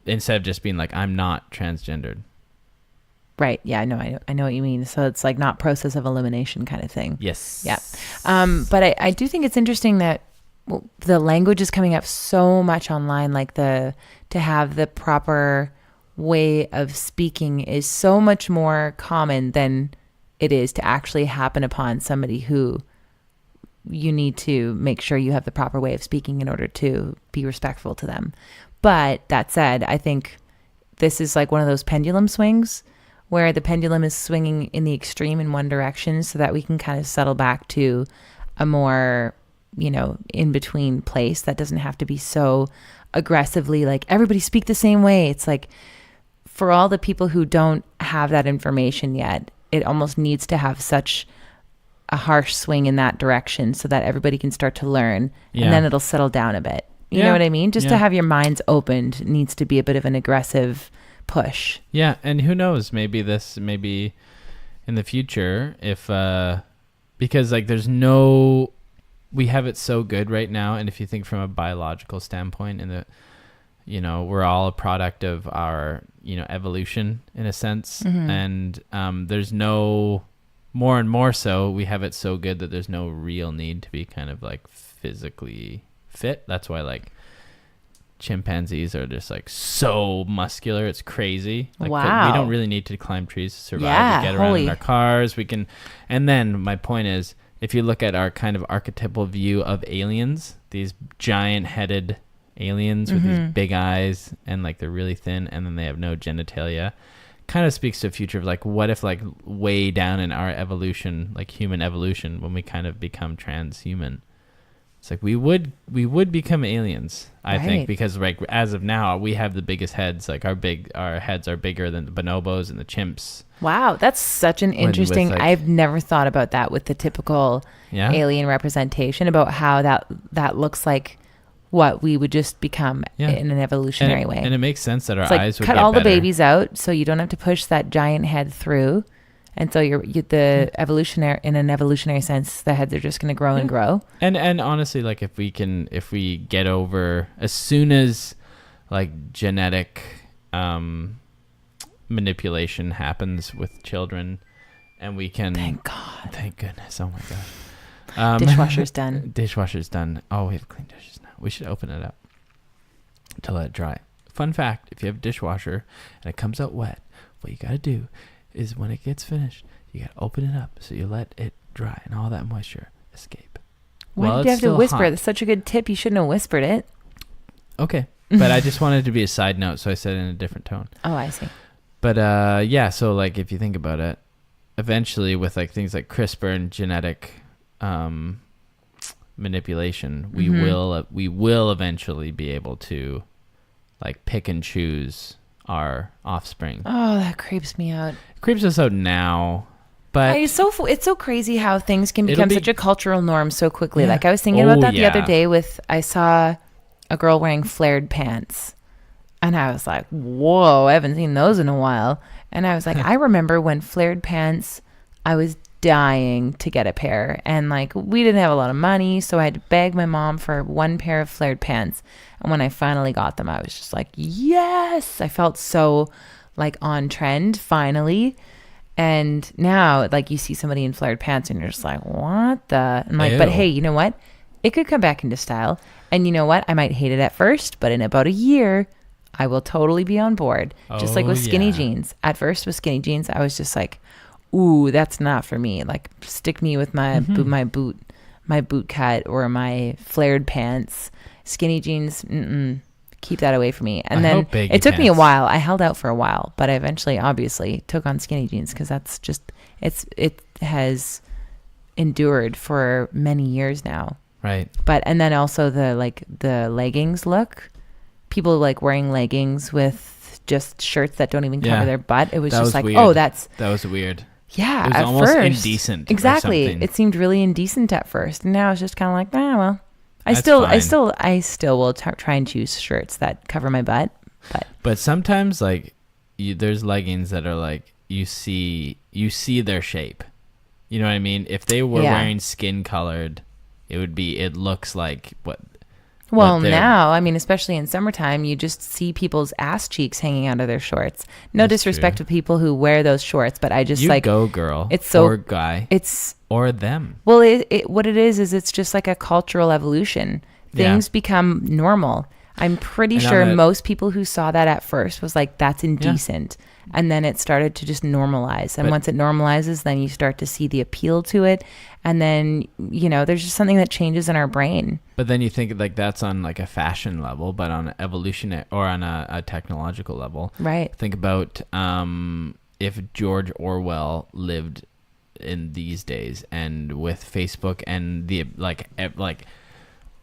instead of just being like, I'm not transgendered. Right. Yeah, I know what you mean. So it's like not process of elimination kind of thing. Yes. Yeah. But I do think it's interesting that the language is coming up so much online, like to have the proper way of speaking is so much more common than it is to actually happen upon somebody who you need to make sure you have the proper way of speaking in order to be respectful to them. But that said, I think this is like one of those pendulum swings where the pendulum is swinging in the extreme in one direction so that we can kind of settle back to a more, in between place that doesn't have to be so aggressively like everybody speak the same way. It's like for all the people who don't have that information yet, it almost needs to have such a harsh swing in that direction so that everybody can start to learn and then it'll settle down a bit. You know what I mean? Just to have your minds opened needs to be a bit of an aggressive push. Yeah, and who knows, maybe in the future, if because like we have it so good right now, and if you think from a biological standpoint, in the we're all a product of our evolution in a sense, and there's no more and more so we have it so good that there's no real need to be kind of like physically fit. That's why like chimpanzees are just like so muscular, it's crazy. Like wow. We don't really need to climb trees to survive. We get around in our cars, we can. And then my point is, if you look at our kind of archetypal view of aliens, these giant headed aliens with these big eyes and like they're really thin and then they have no genitalia, kind of speaks to a future of like, what if like way down in our evolution, like human evolution, when we kind of become transhuman, it's like we would become aliens, I think, because like as of now we have the biggest heads. Like our heads are bigger than the bonobos and the chimps. Wow, that's such an interesting. I've never thought about that with the typical alien representation about how that looks like what we would just become in an evolutionary way. And it makes sense that our eyes would cut get all better. The babies out so you don't have to push that giant head through. And so the evolutionary, in an evolutionary sense, the heads are just going to grow and grow. And honestly, like if we get over, as soon as like genetic manipulation happens with children, and we can, thank goodness, oh my god, dishwasher's done. Oh, we have clean dishes now. We should open it up to let it dry. Fun fact: if you have a dishwasher and it comes out wet, what you got to do is when it gets finished, you got to open it up so you let it dry and all that moisture escape. Why did you have to whisper? That's such a good tip. You shouldn't have whispered it. Okay. But I just wanted it to be a side note, so I said it in a different tone. Oh, I see. But so like if you think about it, eventually with like things like CRISPR and genetic manipulation, we will eventually be able to like pick and choose our offspring. Oh, that creeps me out. It creeps us out now, but it's so crazy how things can become such a cultural norm so quickly. Yeah. Like I was thinking about that the other day I saw a girl wearing flared pants, and I was like, whoa, I haven't seen those in a while. And I was like, I remember when flared pants, I was dying to get a pair, and like we didn't have a lot of money, so I had to beg my mom for one pair of flared pants. And when I finally got them, I was just like, yes, I felt so like on trend finally. And now like you see somebody in flared pants and you're just like, what the? I'm like, Ew. But hey, you know what? It could come back into style. And you know what? I might hate it at first, but in about a year, I will totally be on board. Just like with skinny jeans. At first with skinny jeans, I was just like, ooh, that's not for me. Like stick me with my boot cut or my flared pants. Skinny jeans, keep that away from me. And then it took me a while. I held out for a while, but I eventually obviously took on skinny jeans because that's just it has endured for many years now. Right. And then also the leggings look. People like wearing leggings with just shirts that don't even cover their butt. It was just like, weird. That was weird. Yeah, it was at almost first. Indecent. Exactly. It seemed really indecent at first. And now it's just kind of like, well. I still will try and choose shirts that cover my butt, but sometimes like there's leggings that are like you see their shape. You know what I mean? If they were wearing skin colored, it looks like what Well, now, I mean, especially in summertime, you just see people's ass cheeks hanging out of their shorts. No disrespect to people who wear those shorts, but I just you go girl. It's so, or guy. It's or them. Well, what it is it's just like a cultural evolution. Things become normal. I'm pretty sure most people who saw that at first was like, that's indecent. Yeah. And then it started to just normalize. And once it normalizes, then you start to see the appeal to it. And then, there's just something that changes in our brain. But then you think like that's on like a fashion level, but on an evolutionary or on a technological level. Right. Think about if George Orwell lived in these days, and with Facebook and the like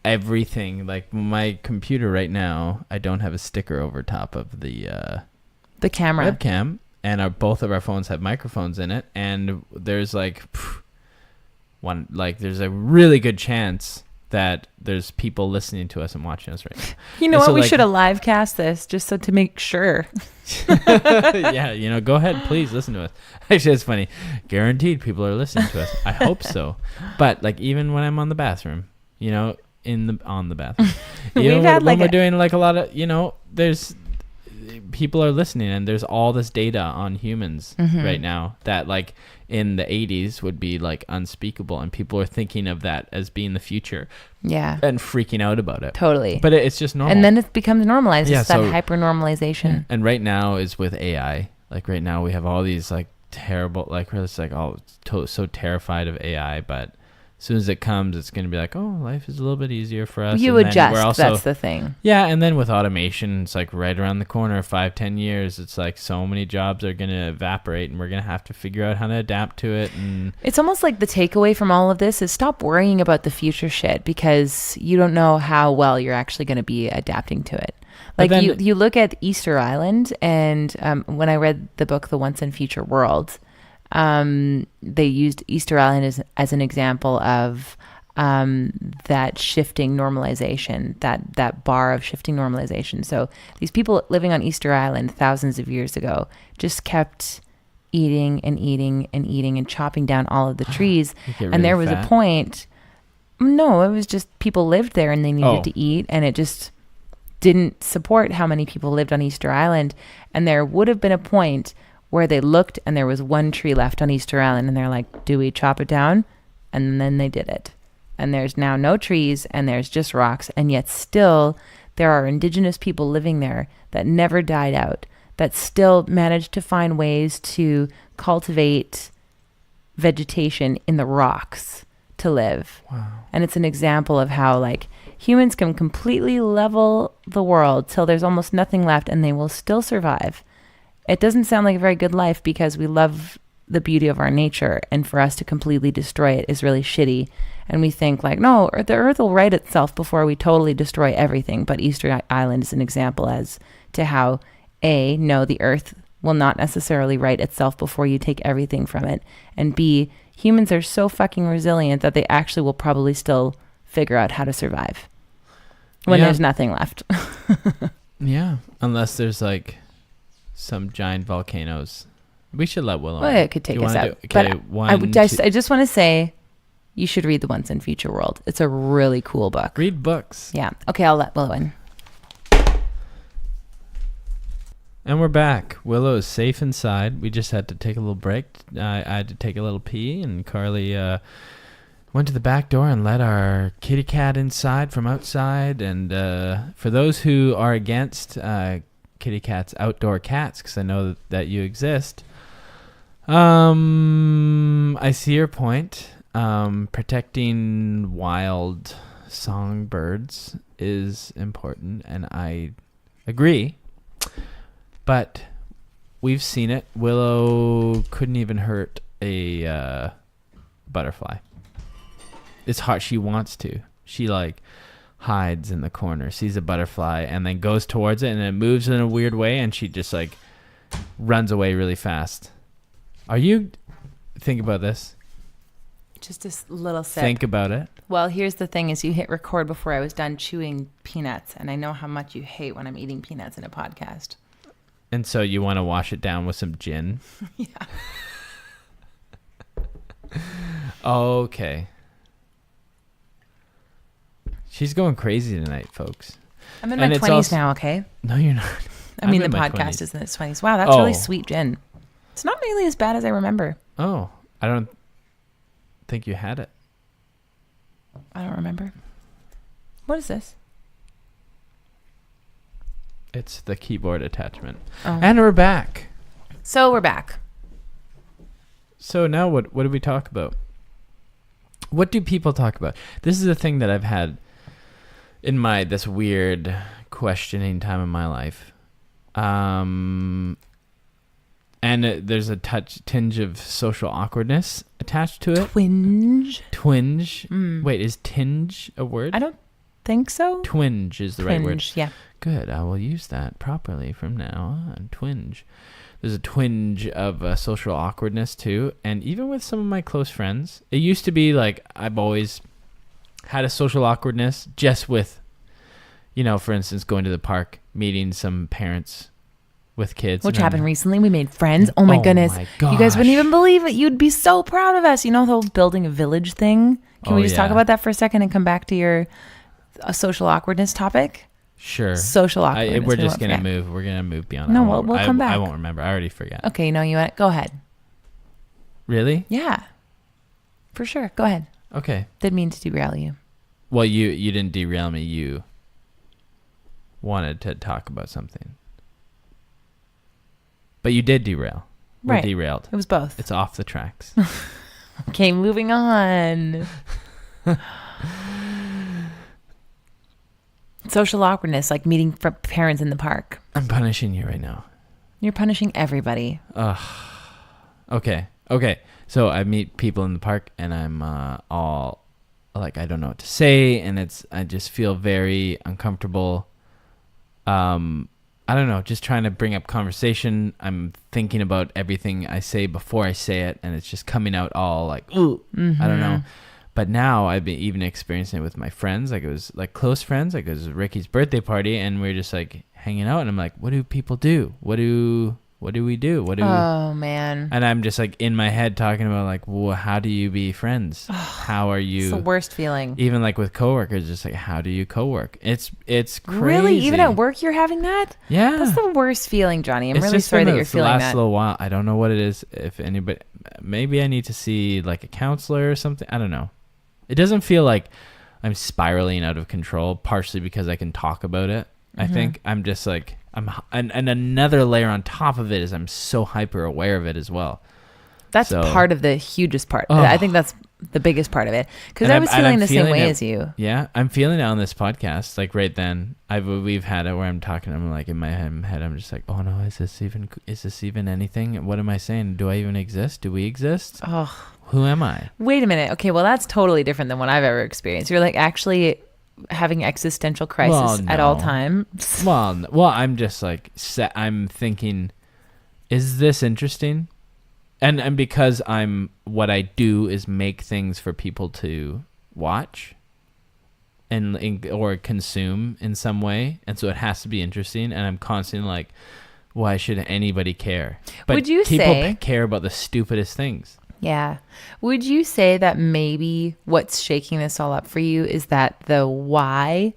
everything, like my computer right now, I don't have a sticker over top of the camera webcam, and both of our phones have microphones in it, and there's there's a really good chance that there's people listening to us and watching us right now. You know what? So we should have live cast this just to make sure. Yeah, go ahead, please listen to us. Actually, it's funny. Guaranteed people are listening to us. I hope so. But like even when I'm on the bathroom, on the bathroom, when we're doing like a lot of, there's people are listening, and there's all this data on humans right now that like in the 80s would be like unspeakable, and people are thinking of that as being the future. Yeah. And freaking out about it. Totally. But it's just normal. And then it becomes normalized. Yeah, it's that hyper normalization. And right now is with AI. Like right now we have all these like terrible, like we're just like so terrified of AI, but as soon as it comes, it's going to be like, oh, life is a little bit easier for us. You adjust. That's the thing. Yeah. And then with automation, it's like right around the corner, 5-10 years, it's like so many jobs are going to evaporate, and we're going to have to figure out how to adapt to it. And it's almost like the takeaway from all of this is stop worrying about the future shit, because you don't know how well you're actually going to be adapting to it. Like you look at Easter Island, and when I read the book, The Once and Future World, they used Easter Island as an example of that shifting normalization, that bar of shifting normalization. So these people living on Easter Island thousands of years ago just kept eating and eating and eating and chopping down all of the trees. Really, and there was a point. No, it was just people lived there and they needed to eat, and it just didn't support how many people lived on Easter Island. And there would have been a point where they looked and there was one tree left on Easter Island, and they're like, do we chop it down? And then they did it. And there's now no trees, and there's just rocks. And yet still there are indigenous people living there that never died out, that still managed to find ways to cultivate vegetation in the rocks to live. Wow. And it's an example of how like humans can completely level the world till there's almost nothing left, and they will still survive. It doesn't sound like a very good life because we love the beauty of our nature, and for us to completely destroy it is really shitty. And we think like, no, the earth will right itself before we totally destroy everything. But Easter Island is an example as to how, no, the earth will not necessarily right itself before you take everything from it. And B, humans are so fucking resilient that they actually will probably still figure out how to survive when there's nothing left. Yeah, unless there's like some giant volcanoes. We should let Willow. Well, it could take us out. Okay, but I just want to say, you should read The Once and Future World. It's a really cool book. Read books. Yeah. Okay, I'll let Willow in. And we're back. Willow is safe inside. We just had to take a little break. I had to take a little pee, and Carly went to the back door and let our kitty cat inside from outside. And for those who are against kitty cats, outdoor cats, because I know that you exist, I see your point. Protecting wild songbirds is important, and I agree. But we've seen it. Willow couldn't even hurt a butterfly. It's hard. She wants to. She like hides in the corner, sees a butterfly, and then goes towards it, and it moves in a weird way, and she just like runs away really fast. Are you think about this? Just a little sip. Think about it. Well, here's the thing is you hit record before I was done chewing peanuts, and I know how much you hate when I'm eating peanuts in a podcast. And so you want to wash it down with some gin? Yeah. Okay. She's going crazy tonight, folks. I'm in my 20s now, okay? No, you're not. I mean, the in my podcast 20s. is in its 20s. Wow, that's really sweet gin. It's not nearly as bad as I remember. Oh, I don't think you had it. I don't remember. What is this? It's the keyboard attachment. Oh. And we're back. So we're back. So now what do we talk about? What do people talk about? This is a thing that I've had in this weird questioning time in my life. And there's a tinge of social awkwardness attached to it. Twinge. Wait, is tinge a word? I don't think so. Twinge is the right word. Yeah. Good. I will use that properly from now on. Twinge. There's a twinge of social awkwardness too. And even with some of my close friends, it used to be like I've always had a social awkwardness just with, for instance, going to the park, meeting some parents with kids. Which happened recently. We made friends. Oh my goodness. My you guys wouldn't even believe it. You'd be so proud of us. You know the whole building a village thing? Can we just talk about that for a second and come back to your social awkwardness topic? Sure. Social awkwardness. We're just going to move. We're going to move beyond that. No, we'll come back. I won't remember. I already forgot. Okay, you want it? Go ahead. Really? Yeah. For sure. Go ahead. Okay. Didn't mean to derail you. Well, you didn't derail me. You wanted to talk about something. But you did derail. Right. We're derailed. It was both. It's off the tracks. Okay, moving on. Social awkwardness, like meeting parents in the park. I'm punishing you right now. You're punishing everybody. Okay. So I meet people in the park and I'm all like, I don't know what to say. And I just feel very uncomfortable. I don't know, just trying to bring up conversation. I'm thinking about everything I say before I say it. And it's just coming out all like, ooh, I don't know. But now I've been even experiencing it with my friends. Like it was like close friends. Like it was Ricky's birthday party and we were just like hanging out. And I'm like, what do people do? What do we do? Oh, man. And I'm just like in my head talking about like, well, how do you be friends? How are you? It's the worst feeling. Even like with coworkers, just like, how do you co-work? It's crazy. Really? Even at work you're having that? Yeah. That's the worst feeling, Johnny. I'm it's really just sorry been that you're feeling last that. little while. I don't know what it is. If anybody, maybe I need to see like a counselor or something. I don't know. It doesn't feel like I'm spiraling out of control, partially because I can talk about it. I think I'm just like, and another layer on top of it is I'm so hyper aware of it as well. That's part of the hugest part. I think that's the biggest part of it. Because I was feeling the same way as you. Yeah, I'm feeling it on this podcast. Like right then, we've had it where I'm talking. I'm like in my head, I'm just like, oh no, is this even anything? What am I saying? Do I even exist? Do we exist? Oh, who am I? Wait a minute. Okay, well that's totally different than what I've ever experienced. You're like actually having existential crisis at all times. Well, I'm just like I'm thinking, is this interesting? And because what I do is make things for people to watch or consume in some way, and so it has to be interesting. And I'm constantly like, why should anybody care? But would you people say care about the stupidest things? Yeah. Would you say that maybe what's shaking this all up for you is that the why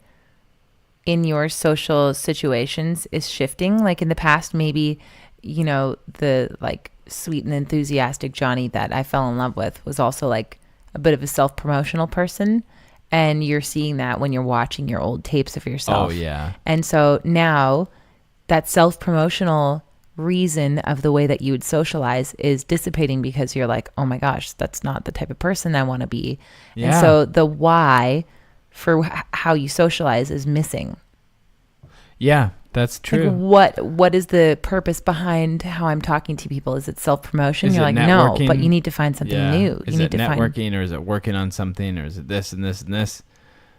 in your social situations is shifting? Like in the past, maybe, the like sweet and enthusiastic Johnny that I fell in love with was also like a bit of a self-promotional person. And you're seeing that when you're watching your old tapes of yourself. Oh, yeah. And so now that self-promotional reason of the way that you would socialize is dissipating because you're like, oh my gosh, that's not the type of person I want to be. Yeah. And so the why for how you socialize is missing. Yeah, that's true. Like what is the purpose behind how I'm talking to people? Is it self-promotion? You're like, networking? No, but you need to find something new. Is it networking or is it working on something or is it this and this and this?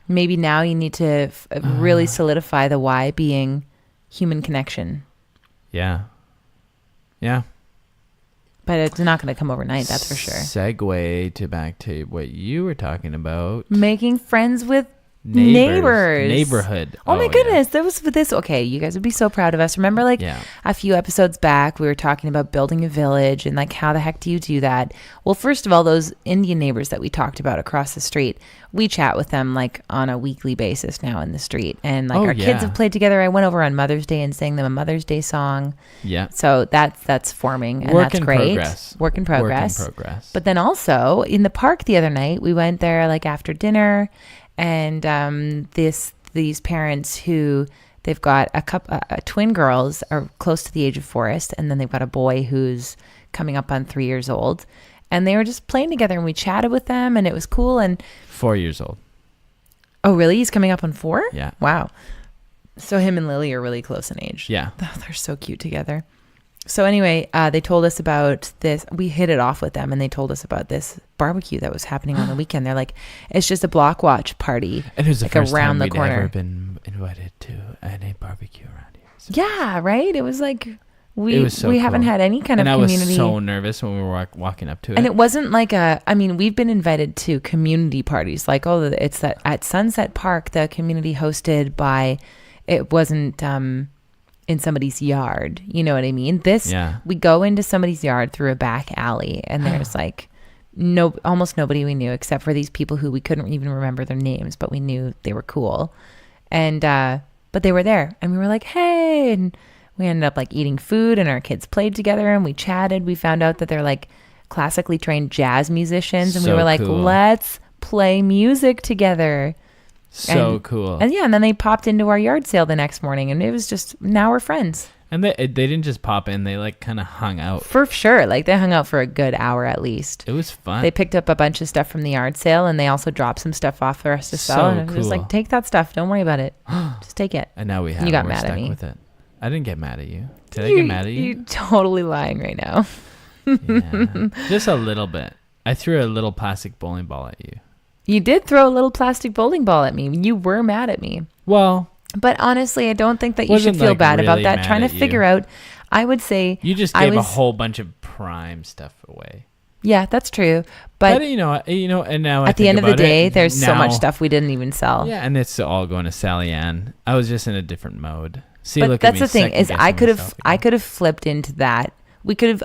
Maybe now you need to really solidify the why being human connection. Yeah. Yeah. But it's not going to come overnight, that's for sure. Segue back to what you were talking about. Making friends with Neighbours. Neighborhood. Oh my goodness. That was this. Okay. You guys would be so proud of us. Remember a few episodes back, we were talking about building a village and like, how the heck do you do that? Well, first of all, those Indian neighbors that we talked about across the street, we chat with them like on a weekly basis now in the street. And like our kids have played together. I went over on Mother's Day and sang them a Mother's Day song. Yeah. So that's forming and that's great. Work in progress. But then also in the park the other night, we went there like after dinner. And these parents who they've got a couple twin girls are close to the age of Forrest, and then they've got a boy who's coming up on 3 years old, and they were just playing together, and we chatted with them, and it was cool. And 4 years old. Oh, really? He's coming up on 4? Yeah. Wow. So him and Lily are really close in age. Yeah. Oh, they're so cute together. So anyway, they told us about this. We hit it off with them, and they told us about this barbecue that was happening on the weekend. They're like, it's just a block watch party. And it was the like first around time the we'd corner. ever been invited to any barbecue around here. So. Yeah, right? It was like we cool. haven't had any kind of community. And I was so nervous when we were walking up to it. And it wasn't like we've been invited to community parties. Like, it's that at Sunset Park, the community hosted by, it wasn't in somebody's yard. You know what I mean? We go into somebody's yard through a back alley, and there's like almost nobody we knew except for these people who we couldn't even remember their names, but we knew they were cool. And but they were there, and we were like, hey, and we ended up like eating food, and our kids played together, and we chatted. We found out that they're like classically trained jazz musicians, and we were like, let's play music together. Cool. And and then they popped into our yard sale the next morning, and it was just, now we're friends. And they didn't just pop in, they like kind of hung out. For sure. Like they hung out for a good hour at least. It was fun. They picked up a bunch of stuff from the yard sale, and they also dropped some stuff off for us to sell. And it was like, take that stuff. Don't worry about it. Just take it. And now we have. You got mad at me. With it. I didn't get mad at you. Did I get mad at you? You're totally lying right now. Yeah. Just a little bit. I threw a little plastic bowling ball at you. You did throw a little plastic bowling ball at me. You were mad at me. Well, but honestly, I don't think that you should feel bad about that. Trying to figure out, I would say you just gave a whole bunch of prime stuff away. Yeah, that's true. But you know, and now at the end of the day, there's so much stuff we didn't even sell. Yeah, and it's all going to Sally Ann. I was just in a different mode. See, but look that's at me, the thing is, I could have flipped into that. We could have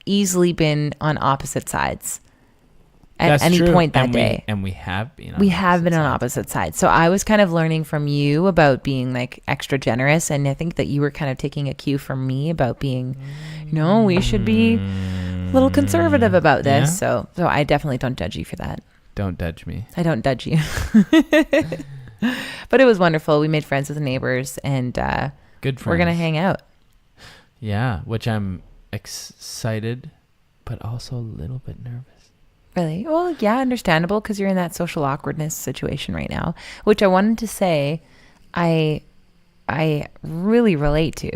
easily been on opposite sides. At any point that day. And we have been on opposite sides. So I was kind of learning from you about being like extra generous. And I think that you were kind of taking a cue from me about being, we should be a little conservative about this. Yeah. So I definitely don't judge you for that. Don't judge me. I don't judge you. But it was wonderful. We made friends with the neighbors, and good friends. We're going to hang out. Yeah, which I'm excited, but also a little bit nervous. Really? Well, yeah, understandable, because you're in that social awkwardness situation right now, which I wanted to say I really relate to.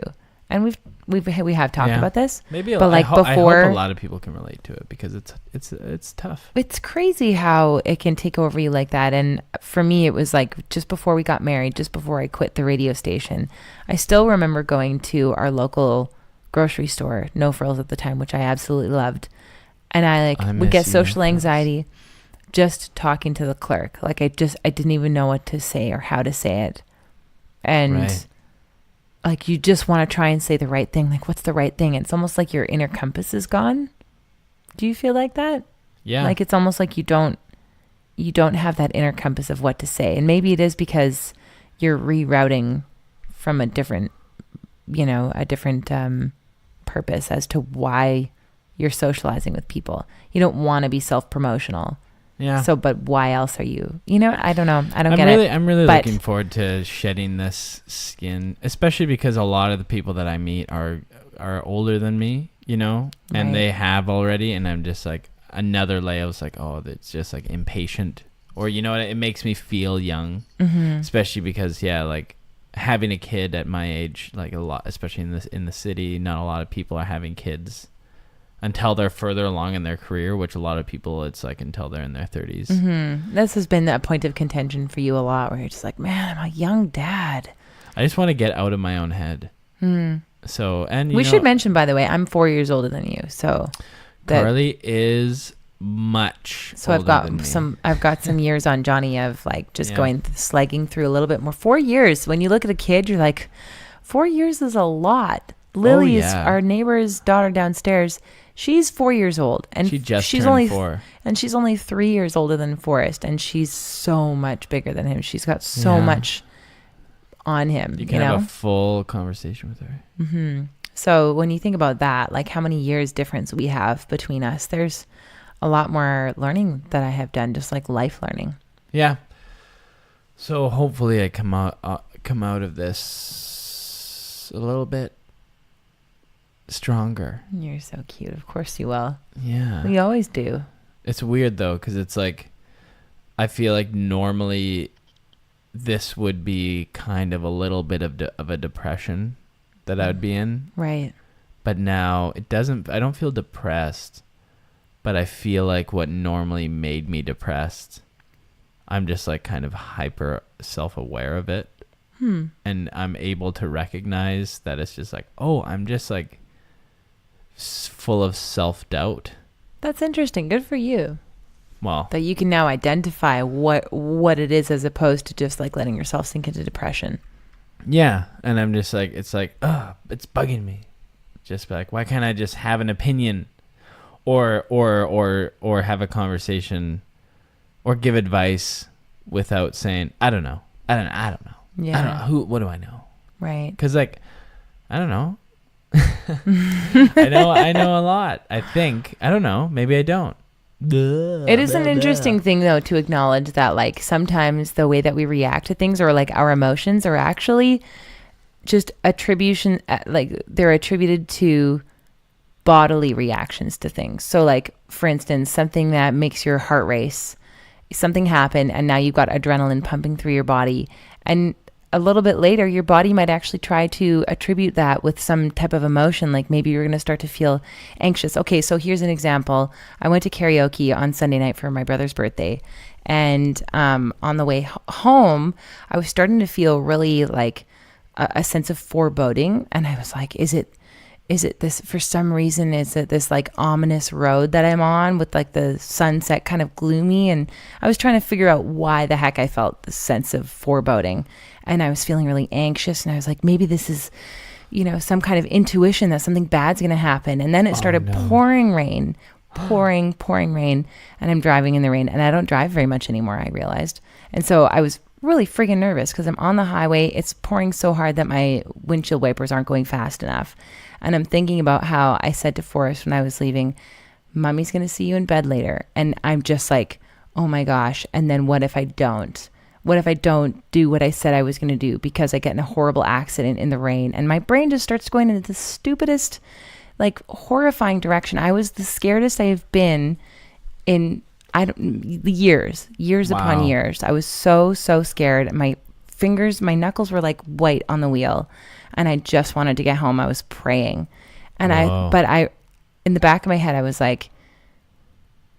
And we have talked about this. Maybe but like before, I hope a lot of people can relate to it, because it's tough. It's crazy how it can take over you like that. And for me, it was like just before we got married, just before I quit the radio station, I still remember going to our local grocery store, No Frills at the time, which I absolutely loved. And I would get social anxiety just talking to the clerk. Like I didn't even know what to say or how to say it. And like you just want to try and say the right thing. Like, what's the right thing? It's almost like your inner compass is gone. Do you feel like that? Yeah. Like it's almost like you don't have that inner compass of what to say. And maybe it is because you're rerouting from a different purpose as to why you're socializing with people. You don't want to be self-promotional. Yeah. So, but why else are you? I don't know. I don't get it. I'm really looking forward to shedding this skin, especially because a lot of the people that I meet are older than me, and they have already, and I'm just like another layer. I was like, oh, it's just like impatient, or it makes me feel young, especially because like having a kid at my age, like a lot, especially in the city, not a lot of people are having kids until they're further along in their career, which a lot of people, it's like until they're in their 30s. Mm-hmm. This has been a point of contention for you a lot, where you're just like, man, I'm a young dad. I just want to get out of my own head. So, and we should mention, by the way, I'm 4 years older than you. So Carly is much. So older than me. I've got some years on Johnny of like just Yeah. going slagging through a little bit more. 4 years. When you look at a kid, you're like, 4 years is a lot. Lily is yeah. our neighbor's daughter downstairs. She's 4 years old, and She just she's turned only 4. and she's only 3 years older than Forrest, and she's so much bigger than him. She's got so Yeah. much on him. You can have a full conversation with her. Mm-hmm. So when you think about that, like how many years difference we have between us, there's a lot more learning that I have done, just like life learning. Yeah. So hopefully I come out of this a little bit stronger. You're so cute. Of course you will. Yeah. We always do. It's weird though, because it's like, I feel like normally this would be kind of a little bit of a depression that I would be in. Right. But now I don't feel depressed, but I feel like what normally made me depressed, I'm just like kind of hyper self-aware of it. And I'm able to recognize that it's just like, oh, I'm just like full of self-doubt. That's interesting. Good for you. Well, That you can now identify what it is, as opposed to just like letting yourself sink into depression. yeah. And I'm just like, it's like, oh, it's bugging me. Just like, why can't I just have an opinion or have a conversation or give advice without saying, I don't know. I don't know. Yeah. I don't know. What do I know? Right. Because like, I don't know. I know a lot. I think. I don't know. Maybe I don't. It is an interesting thing though to acknowledge that like sometimes the way that we react to things, or like our emotions, are actually just attribution, like they're attributed to bodily reactions to things. So like, for instance, something that makes your heart race, something happened and now you've got adrenaline pumping through your body, and a little bit later your body might actually try to attribute that with some type of emotion, like maybe you're going to start to feel anxious. Okay, so here's an example. I went to karaoke on Sunday night for my brother's birthday, and on the way home I was starting to feel really like a sense of foreboding, and I was like, is it this, for some reason, is it this like ominous road that I'm on with like the sunset kind of gloomy? And I was trying to figure out why the heck I felt this sense of foreboding, and I was feeling really anxious, and I was like, maybe this is, some kind of intuition that something bad's going to happen. And then it started pouring rain, pouring rain, and I'm driving in the rain, and I don't drive very much anymore, I realized. And so I was really freaking nervous because I'm on the highway. It's pouring so hard that my windshield wipers aren't going fast enough. And I'm thinking about how I said to Forrest when I was leaving, Mommy's going to see you in bed later. And I'm just like, oh my gosh. And then what if I don't? What if I don't do what I said I was going to do because I get in a horrible accident in the rain? And my brain just starts going into the stupidest, like horrifying direction. I was the scaredest I have been in years upon years. I was so scared. My knuckles were like white on the wheel, and I just wanted to get home. I was praying, and I in the back of my head I was like,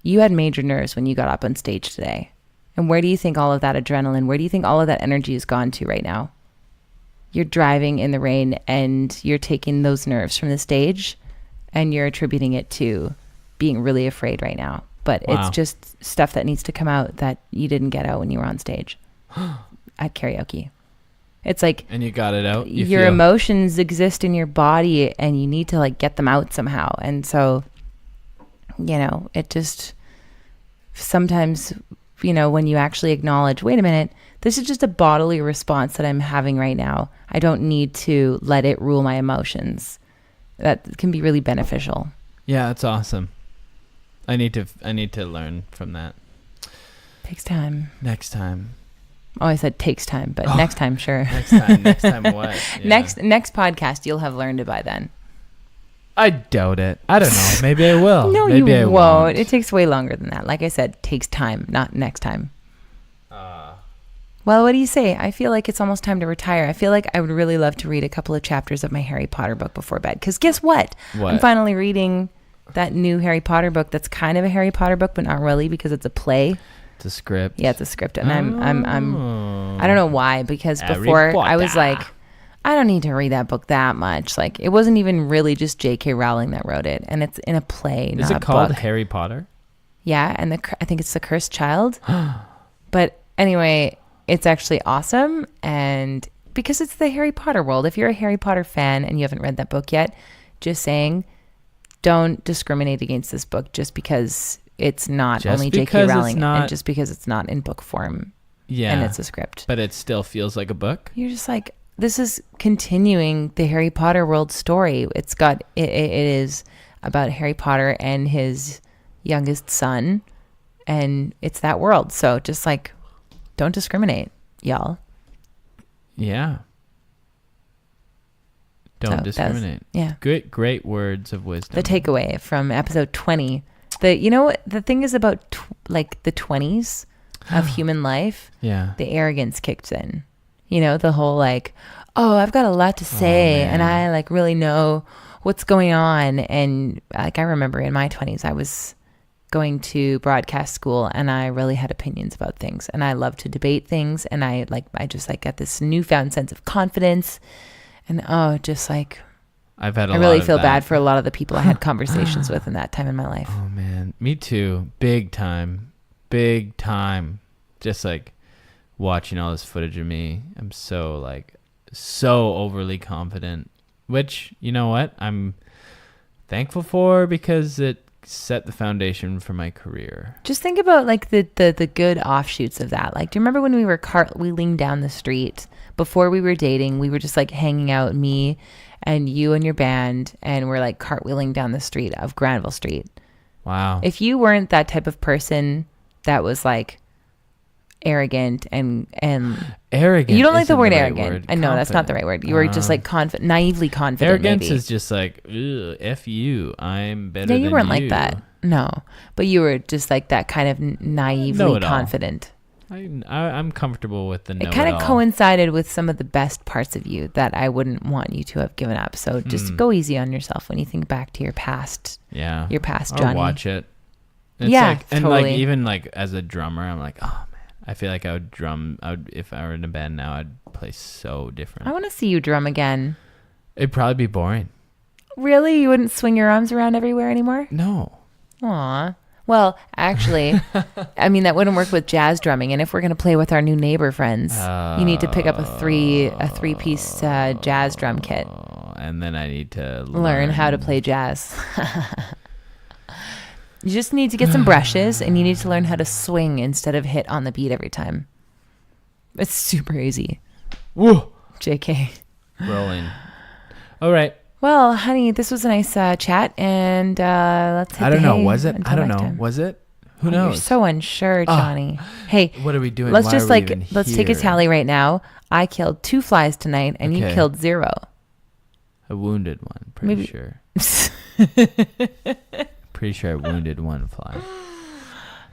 you had major nerves when you got up on stage today, and where do you think all of that adrenaline, where do you think all of that energy has gone to right now? You're driving in the rain, and you're taking those nerves from the stage and you're attributing it to being really afraid right now. But it's just stuff that needs to come out that you didn't get out when you were on stage at karaoke. It's like, and you got it out. Your emotions exist in your body, and you need to like get them out somehow. And so, it just sometimes, when you actually acknowledge, wait a minute, this is just a bodily response that I'm having right now. I don't need to let it rule my emotions. That can be really beneficial. Yeah, that's awesome. I need to learn from that. Takes time. Next time. Oh, I said takes time, but next time, sure. Next time what? Yeah. Next podcast, you'll have learned it by then. I doubt it. I don't know. Maybe I will. No, Maybe you I won't. It takes way longer than that. Like I said, takes time, not next time. Well, what do you say? I feel like it's almost time to retire. I feel like I would really love to read a couple of chapters of my Harry Potter book before bed. Because guess what? I'm finally reading that new Harry Potter book that's kind of a Harry Potter book, but not really, because it's a play. It's a script. Yeah, it's a script. And I'm I don't know why, because before I was like, I don't need to read that book that much. Like, it wasn't even really just J.K. Rowling that wrote it. And it's in a play, not a book. Is it called Harry Potter? Yeah, and I think it's the cursed child. But anyway, it's actually awesome, and because it's the Harry Potter world. If you're a Harry Potter fan and you haven't read that book yet, just saying, don't discriminate against this book just because it's not Just only J.K. because it's Rowling not- and just because it's not in book form Yeah. and it's a script. But it still feels like a book. You're just like, this is continuing the Harry Potter world story. It's got, it is about Harry Potter and his youngest son, and it's that world. So just like, don't discriminate, y'all. Yeah. So Don't discriminate. Yeah. Great words of wisdom. The takeaway from episode 20. You know what the thing is about like the 20s of human life? Yeah. The arrogance kicked in. You know, the whole like, oh, I've got a lot to say and I like really know what's going on. And like, I remember in my 20s, I was going to broadcast school and I really had opinions about things and I love to debate things. And I just like got this newfound sense of confidence and just like, I've had I really feel bad for a lot of the people I had conversations with in that time in my life. Oh man, me too. Big time. Just like watching all this footage of me. I'm so overly confident, which, you know what? I'm thankful for because it set the foundation for my career. Just think about like the good offshoots of that. Like, do you remember when we were cartwheeling down the street before we were dating? We were just like hanging out, me and you and your band, and we're like cartwheeling down the street of Granville Street. Wow. If you weren't that type of person that was like arrogant and arrogant. you don't like the isn't word right arrogant. word. I know that's not the right word. You were just like naively confident. Arrogance maybe. is just like, F you. I'm better than you. Yeah, you weren't like that. No, but you were just like that kind of naively Know-it-all. confident. I'm comfortable with the It kind of coincided with some of the best parts of you that I wouldn't want you to have given up. So just go easy on yourself when you think back to your past. Yeah. Your past, Or Johnny. watch it. It's Yeah, like, and totally. like even like as a drummer, I'm like, oh man, I feel like I would if I were in a band now, I'd play so different. I want to see you drum again. It'd probably be boring. Really? You wouldn't swing your arms around everywhere anymore? No. Aw. Well, actually, I mean, that wouldn't work with jazz drumming. And if we're going to play with our new neighbor friends, you need to pick up a three-piece jazz drum kit. And then I need to Learn how to play jazz. You just need to get some brushes and you need to learn how to swing instead of hit on the beat every time. It's super easy. Whoa. JK. Rolling. All right. Well, honey, this was a nice chat, and let's hit I don't the know. hay Was it? until I don't next know. time. Was it? Who Oh, knows? You're so unsure, Johnny. Hey, What are we doing? let's Why just are we even let's take a here? tally right now. I killed 2 flies tonight, and you Okay. killed 0. I wounded one. Pretty Maybe- sure. Pretty sure I wounded one fly.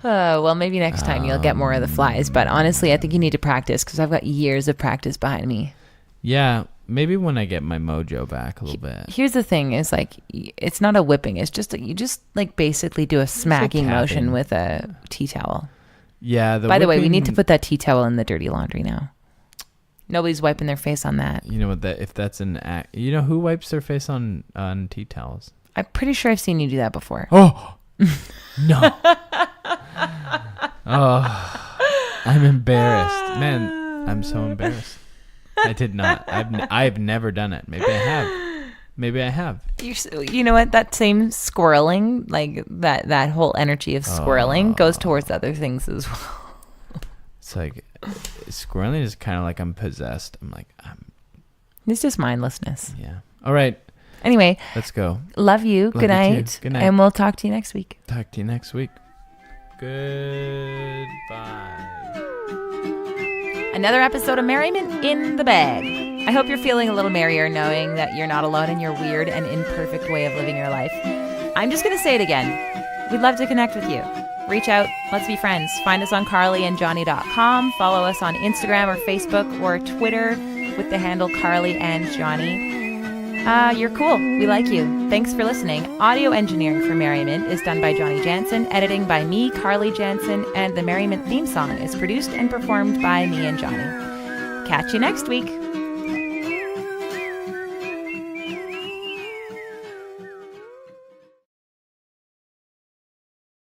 Well, maybe next time you'll get more of the flies. But honestly, I think you need to practice because I've got years of practice behind me. Yeah, maybe when I get my mojo back a little bit. Here's the thing: is like it's not a whipping. It's just you just like basically do a smacking motion tapping. with a tea towel. Yeah. By the way, we need to whipping- put that tea towel in the dirty laundry now. Nobody's wiping their face on that. You know what? If that's an act, you know who wipes their face on tea towels? I'm pretty sure I've seen you do that before. Oh no! Oh, I'm embarrassed, man. I'm so embarrassed. I did not. I've never done it. Maybe I have. You know what? That same squirreling, like that whole energy of squirreling goes towards other things as well. It's like squirreling is kind of like I'm possessed. I'm like It's just mindlessness. yeah. All right, Anyway, let's go. love you. Love Good you too. night. Good night. And we'll talk to you next week. Talk to you next week. Goodbye. Another episode of Merriment in the bag. I hope you're feeling a little merrier knowing that you're not alone in your weird and imperfect way of living your life. I'm just going to say it again. We'd love to connect with you. Reach out. Let's be friends. Find us on carlyandjohnny.com. Follow us on Instagram or Facebook or Twitter with the handle Carly and Johnny. You're cool. We like you. Thanks for listening. Audio engineering for Merriment is done by Johnny Jansen, editing by me, Carly Jansen, and the Merriment theme song is produced and performed by me and Johnny. Catch you next week.